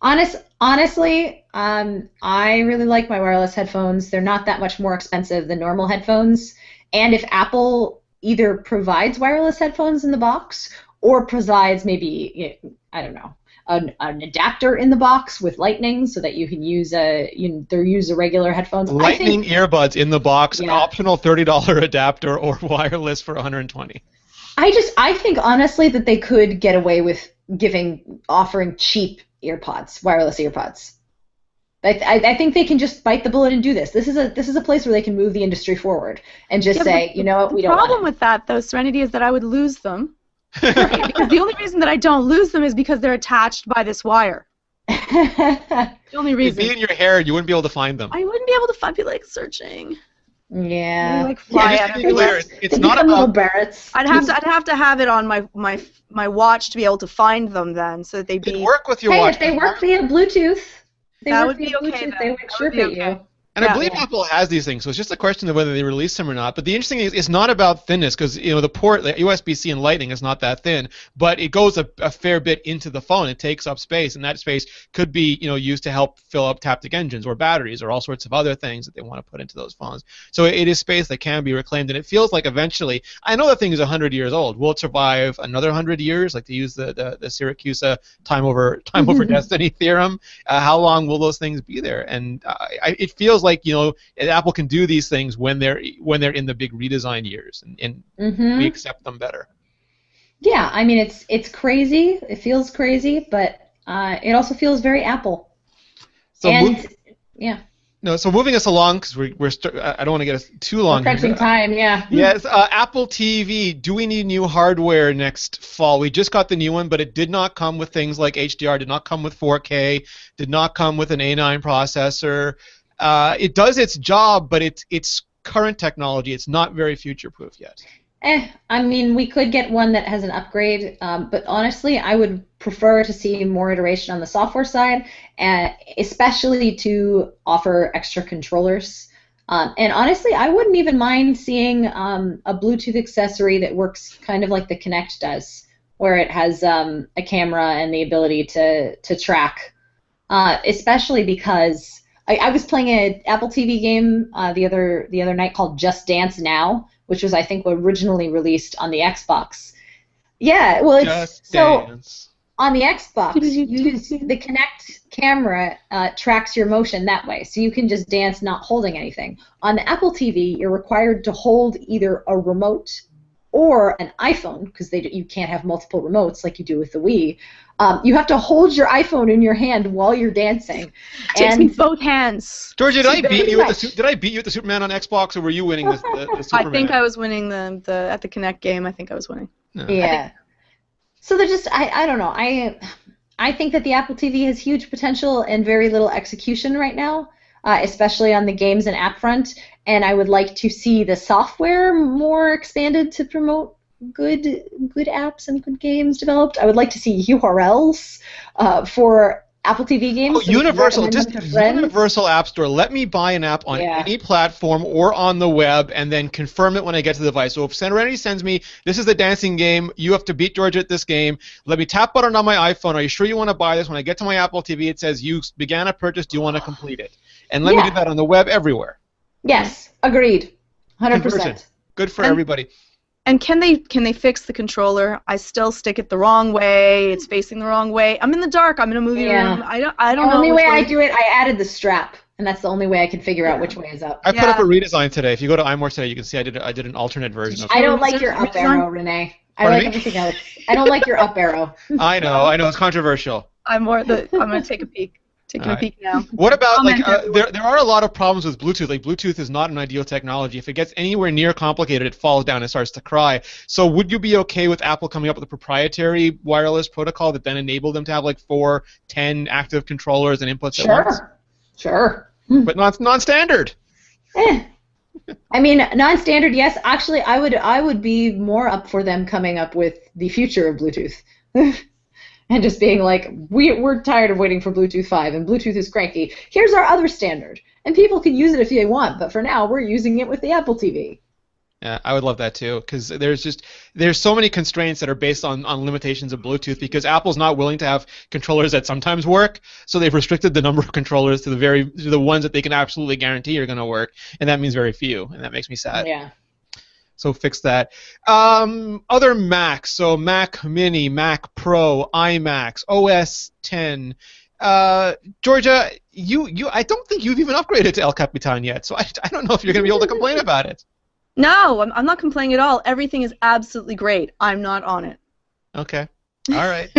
Honestly, I really like my wireless headphones. They're not that much more expensive than normal headphones. And if Apple either provides wireless headphones in the box or provides maybe, I don't know, an adapter in the box with Lightning so that you can use use regular headphones. Lightning earbuds in the box, Yeah. optional $30 adapter or wireless for $120. I think honestly that they could get away with offering cheap earpods, wireless earpods. I think they can just bite the bullet and do this. This is a place where they can move the industry forward and just say, you know what, we don't want it. The problem with that, though, Serenity, is that I would lose them. Right? Because the only reason that I don't lose them is because they're attached by this wire. The only It'd reason. be in your hair, you wouldn't be able to find them. I wouldn't be able to find people searching. Yeah. Like fly just out to of be clear, it. it's not little about Barretts. I'd have to have it on my watch to be able to find them then, so that they'd it'd be. work with your Hey, watch. if they work via Bluetooth, That would be okay, then. They would That chirp would be at okay. you. And I Yeah. believe Apple has these things, so it's just a question of whether they release them or not. But the interesting thing is, it's not about thinness, because the port, the USB-C and Lightning is not that thin, but it goes a fair bit into the phone. It takes up space, and that space could be used to help fill up Taptic engines or batteries or all sorts of other things that they want to put into those phones. So it is space that can be reclaimed, and it feels like eventually, I know that thing is 100 years old. Will it survive another 100 years, like to use the Syracuse time over destiny theorem? How long will those things be there? And it feels like like, Apple can do these things when they're in the big redesign years, and we accept them better. Yeah, I mean it's crazy. It feels crazy, but it also feels very Apple. So yeah. No, so moving us along, because I don't want to get us too long. We're crunching time, yeah. Yes, Apple TV. Do we need new hardware next fall? We just got the new one, but it did not come with things like HDR. Did not come with 4K. Did not come with an A9 processor. It does its job, but it's current technology. It's not very future-proof yet. I mean, we could get one that has an upgrade, but honestly, I would prefer to see more iteration on the software side, especially to offer extra controllers. And honestly, I wouldn't even mind seeing a Bluetooth accessory that works kind of like the Kinect does, where it has a camera and the ability to track, especially because I was playing an Apple TV game the other night called Just Dance Now, which was, I think, originally released on the Xbox. Yeah, well, on the Xbox, the Kinect camera tracks your motion that way, so you can just dance not holding anything. On the Apple TV, you're required to hold either a remote or an iPhone, because you can't have multiple remotes like you do with the Wii. You have to hold your iPhone in your hand while you're dancing. Takes me both hands. Georgia, did I beat you at the Superman on Xbox, or were you winning the Superman? I think I was winning at the Kinect game. I think I was winning. No. Yeah. So they're just, I don't know. I think that the Apple TV has huge potential and very little execution right now, especially on the games and app front. And I would like to see the software more expanded to promote good apps and good games developed. I would like to see URLs for Apple TV games. Oh, Universal App Store. Let me buy an app on any platform or on the web, and then confirm it when I get to the device. So if Serenity sends me, this is the dancing game, you have to beat Georgia at this game, let me tap button on my iPhone, are you sure you want to buy this? When I get to my Apple TV, it says, you began a purchase, do you want to complete it? And let me do that on the web everywhere. Yes, agreed. 100%. Conversion. Good for everybody. And can they fix the controller? I still stick it the wrong way. It's facing the wrong way. I'm in the dark. I'm in a movie room. I don't know. The only way I do it, I added the strap, and that's the only way I can figure out which way is up. I put up a redesign today. If you go to iMore today, you can see I did an alternate version of it. I don't like your up arrow, Rene. I like everything else. I don't like your up arrow. I know. It's controversial. I'm going to take a peek. Taking a peek now. What about, there are a lot of problems with Bluetooth. Like, Bluetooth is not an ideal technology. If it gets anywhere near complicated, it falls down and starts to cry. So would you be okay with Apple coming up with a proprietary wireless protocol that then enabled them to have, 4, 10 active controllers and inputs at once? Sure. But non-standard. I mean, non-standard, yes. Actually, I would be more up for them coming up with the future of Bluetooth. And just being like, we're tired of waiting for Bluetooth 5, and Bluetooth is cranky. Here's our other standard. And people can use it if they want, but for now, we're using it with the Apple TV. Yeah, I would love that too, because there's so many constraints that are based on limitations of Bluetooth, because Apple's not willing to have controllers that sometimes work, so they've restricted the number of controllers to the ones that they can absolutely guarantee are going to work, and that means very few, and that makes me sad. Yeah. So fix that. Other Macs, so Mac Mini, Mac Pro, iMacs, OS 10. Georgia, I don't think you've even upgraded to El Capitan yet, so I don't know if you're going to be able to complain about it. No, I'm not complaining at all. Everything is absolutely great. I'm not on it. Okay. All right.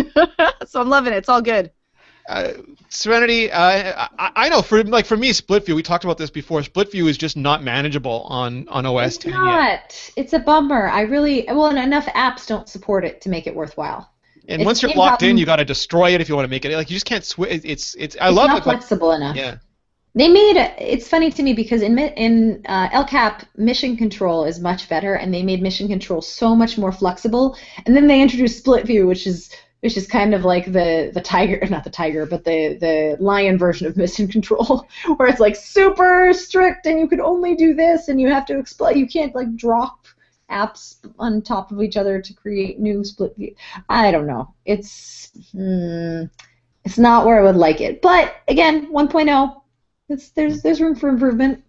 So I'm loving it. It's all good. Serenity, I know for me, Split View, we talked about this before, Split View is just not manageable on OS 10 yet. It's a bummer. And enough apps don't support it to make it worthwhile. And once you're locked in, you got to destroy it if you want to make it. You just can't switch. It's not flexible enough. Yeah. It's funny to me because in El Cap, Mission Control is much better, and they made Mission Control so much more flexible. And then they introduced Split View, which is kind of like the tiger, not the tiger, but the lion version of Mission Control, where it's super strict, and you can only do this, and you have to explain. You can't drop apps on top of each other to create new Split View. I don't know. It's not where I would like it, but again, 1.0. There's room for improvement.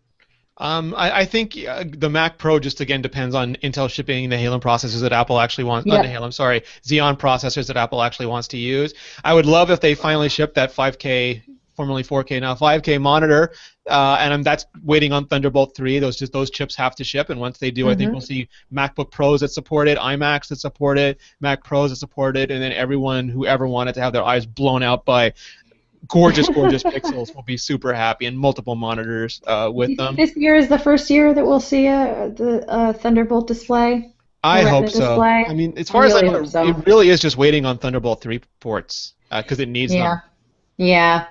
I think the Mac Pro just again depends on Intel shipping the Halem processors that Apple actually wants. Yep. Not the Halem, sorry, Xeon processors that Apple actually wants to use. I would love if they finally ship that 5K formerly 4K, now 5K monitor, and that's waiting on Thunderbolt 3. Those chips have to ship, and once they do, I think we'll see MacBook Pros that support it, iMacs that support it, Mac Pros that support it, and then everyone who ever wanted to have their eyes blown out by gorgeous pixels will be super happy, and multiple monitors with them. This year is the first year that we'll see the Thunderbolt display. I hope so. Display. I mean, as far as I know, it really is just waiting on Thunderbolt 3 ports because it needs them. Yeah,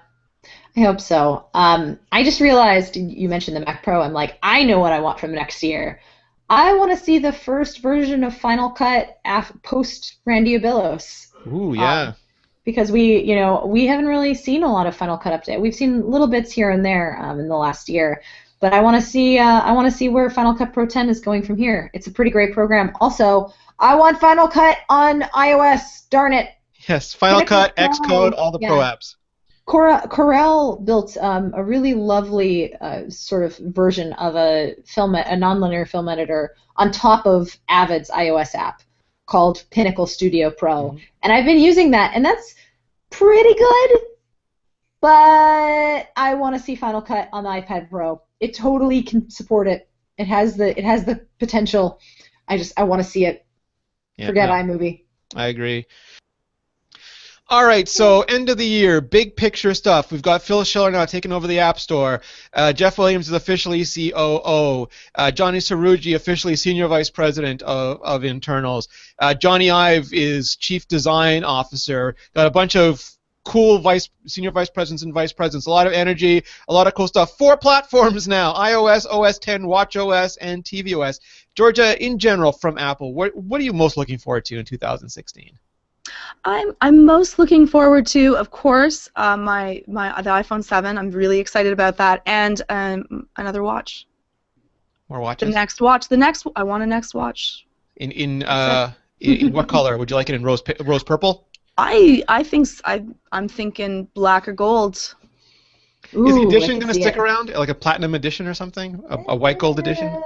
I hope so. I just realized you mentioned the Mac Pro. I'm like, I know what I want from next year. I want to see the first version of Final Cut post Randy Abelos. Ooh, yeah. Because we haven't really seen a lot of Final Cut update. We've seen little bits here and there in the last year, but I want to see where Final Cut Pro 10 is going from here. It's a pretty great program. Also, I want Final Cut on iOS. Darn it. Yes, Final Cut, Xcode, all the pro apps. Corel built a really lovely sort of version of a nonlinear film editor on top of Avid's iOS app called Pinnacle Studio Pro, and I've been using that, and that's pretty good. But I want to see Final Cut on the iPad Pro. It totally can support it. It has the potential. I want to see it. Forget iMovie. I agree. All right, so end of the year, big picture stuff. We've got Phil Schiller now taking over the App Store. Jeff Williams is officially COO. Johnny Cerrugi officially Senior Vice President of Internals. Johnny Ive is Chief Design Officer. Got a bunch of cool Senior Vice Presidents and Vice Presidents. A lot of energy, a lot of cool stuff. 4 platforms now, iOS, OS X, watchOS, and tvOS. Georgia, in general, from Apple, what are you most looking forward to in 2016? I'm most looking forward to, of course, the iPhone 7. I'm really excited about that, and another watch. More watches. The next watch. I want a next watch. In what color? Would you like it in rose purple? I'm thinking black or gold. Ooh, is the edition going to stick around, like a platinum edition or something, a white gold edition?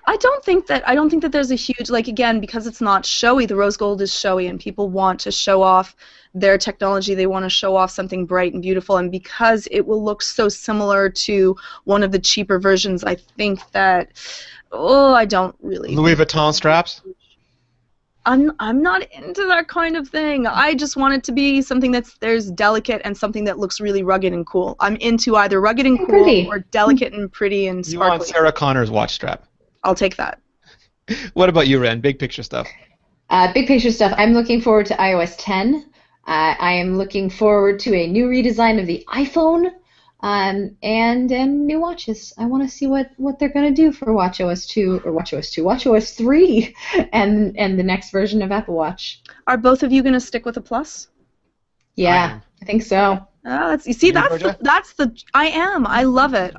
I don't think that there's a huge, like, again, because it's not showy. The rose gold is showy, and people want to show off their technology. They want to show off something bright and beautiful, and because it will look so similar to one of the cheaper versions, I think that I don't really. Louis Vuitton straps. I'm not into that kind of thing. I just want it to be something there's delicate and something that looks really rugged and cool. I'm into either rugged and cool or delicate and pretty and sparkly. You want Sarah Connor's watch strap? I'll take that. What about you, Ren? Big picture stuff. Big picture stuff. I'm looking forward to iOS 10. I am looking forward to a new redesign of the iPhone and new watches. I want to see what they're going to do for watchOS 2 or watchOS 3 and the next version of Apple Watch. Are both of you going to stick with a Plus? Yeah, I think so. I am. I love it.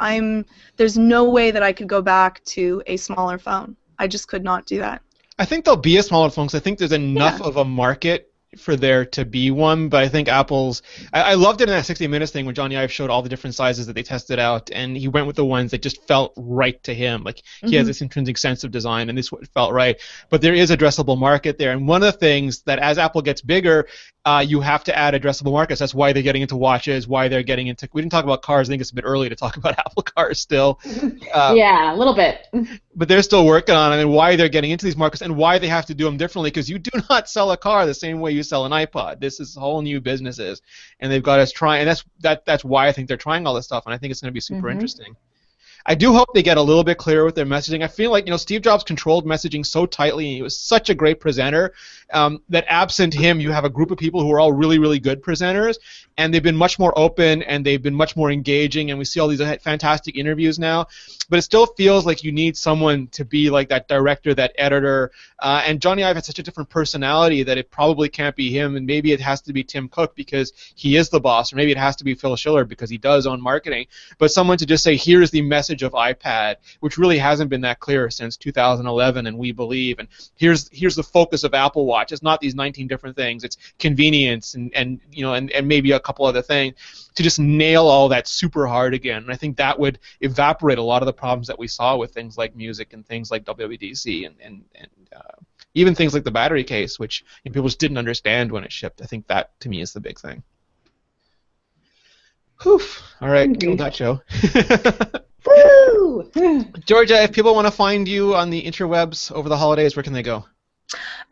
There's no way that I could go back to a smaller phone. I just could not do that. I think there'll be a smaller phone because I think there's enough of a market for there to be one, but I think Apple's... I loved it in that 60 Minutes thing when Johnny Ive showed all the different sizes that they tested out, and he went with the ones that just felt right to him. Like, he has this intrinsic sense of design, and this felt right. But there is addressable market there, and one of the things that as Apple gets bigger, you have to add addressable markets. That's why they're getting into watches, why they're getting into... We didn't talk about cars. I think it's a bit early to talk about Apple cars still. Yeah, a little bit. But they're still working on it, and why they're getting into these markets, and why they have to do them differently, because you do not sell a car the same way you sell an iPod. This is whole new businesses, and they've got us trying, and that's why I think they're trying all this stuff, and I think it's going to be super interesting. I do hope they get a little bit clearer with their messaging. I feel like, Steve Jobs controlled messaging so tightly, and he was such a great presenter, that absent him, you have a group of people who are all really, really good presenters, and they've been much more open, and they've been much more engaging, and we see all these fantastic interviews now, but it still feels like you need someone to be like that director, that editor, and Johnny Ive had such a different personality that it probably can't be him, and maybe it has to be Tim Cook because he is the boss, or maybe it has to be Phil Schiller because he does own marketing, but someone to just say, here's the message of iPad, which really hasn't been that clear since 2011, and we believe, and here's the focus of Apple Watch. It's not these 19 different things. It's convenience and maybe a couple other things to just nail all that super hard again. And I think that would evaporate a lot of the problems that we saw with things like music and things like WWDC and even things like the battery case, which people just didn't understand when it shipped. I think that to me is the big thing. Whew. All right, Hungry. killed that show. Woo! Georgia, if people want to find you on the interwebs over the holidays, where can they go?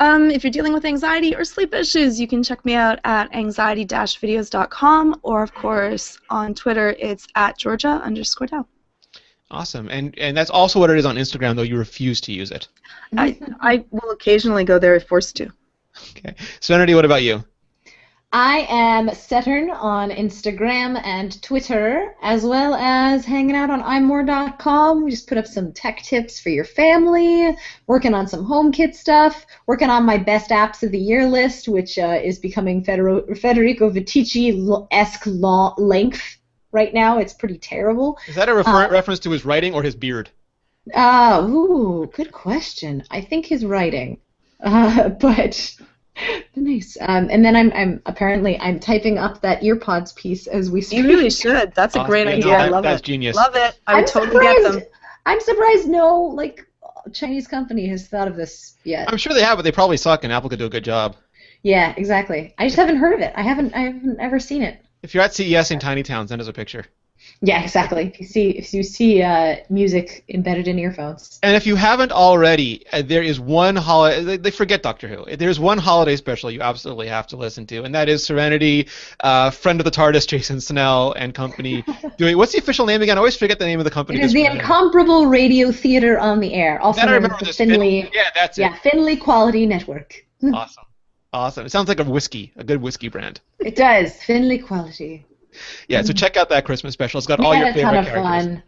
If you're dealing with anxiety or sleep issues, you can check me out at anxiety-videos.com, or of course on Twitter it's at Georgia_Dow. Awesome. And that's also what it is on Instagram, though you refuse to use it. I will occasionally go there if forced to. Okay. Serenity, what about you? I am Saturn on Instagram and Twitter, as well as hanging out on iMore.com. We just put up some tech tips for your family, working on some HomeKit stuff, working on my best apps of the year list, which is becoming Federico Viticci-esque length right now. It's pretty terrible. Is that a reference to his writing or his beard? Good question. I think his writing, but nice. And then I'm typing up that EarPods piece as we speak. You really should. That's a great idea. I love it. That's genius. Love it. I would totally get them. I'm surprised no Chinese company has thought of this yet. I'm sure they have, but they probably suck, and Apple could do a good job. Yeah, exactly. I just haven't heard of it. I haven't ever seen it. If you're at CES in Tiny Town, send us a picture. Yeah, exactly. If you see music embedded in earphones. And if you haven't already, there is one holiday. They forget Doctor Who. There's one holiday special you absolutely have to listen to, and that is Serenity, friend of the TARDIS, Jason Snell and company doing. What's the official name again? I always forget the name of the company. It is the Incomparable Radio Theater on the Air, also known as the Finley. Yeah, that's it. Yeah, Finley Quality Network. Awesome. It sounds like a good whiskey brand. It does. Finley Quality. Yeah, so check out that Christmas special. It's got all your favorite characters.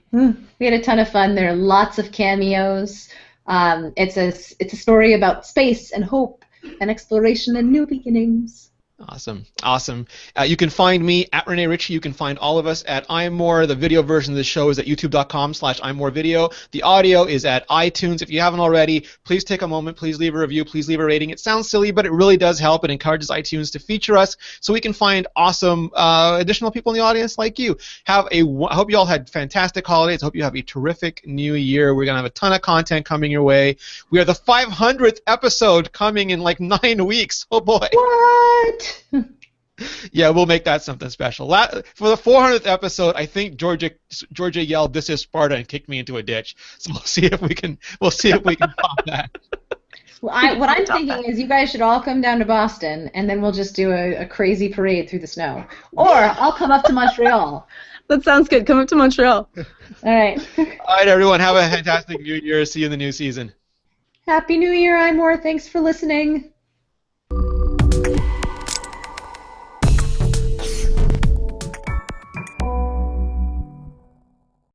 We had a ton of fun. There are lots of cameos. It's a story about space and hope and exploration and new beginnings. Awesome. You can find me at Rene Ritchie. You can find all of us at iMore. The video version of the show is at youtube.com/iMoreVideo. The audio is at iTunes. If you haven't already, please take a moment. Please leave a review. Please leave a rating. It sounds silly, but it really does help. It encourages iTunes to feature us so we can find awesome additional people in the audience like you. I hope you all had fantastic holidays. I hope you have a terrific new year. We're going to have a ton of content coming your way. We are the 500th episode coming in like 9 weeks. Oh, boy. What? Yeah, we'll make that something special. For the 400th episode, I think Georgia yelled, "This is Sparta," and kicked me into a ditch. So we'll see if we can pop that. Well, what I'm thinking is you guys should all come down to Boston, and then we'll just do a crazy parade through the snow. Or I'll come up to Montreal. That sounds good. Come up to Montreal. All right. All right, everyone. Have a fantastic New Year. See you in the new season. Happy New Year, iMore. Thanks for listening.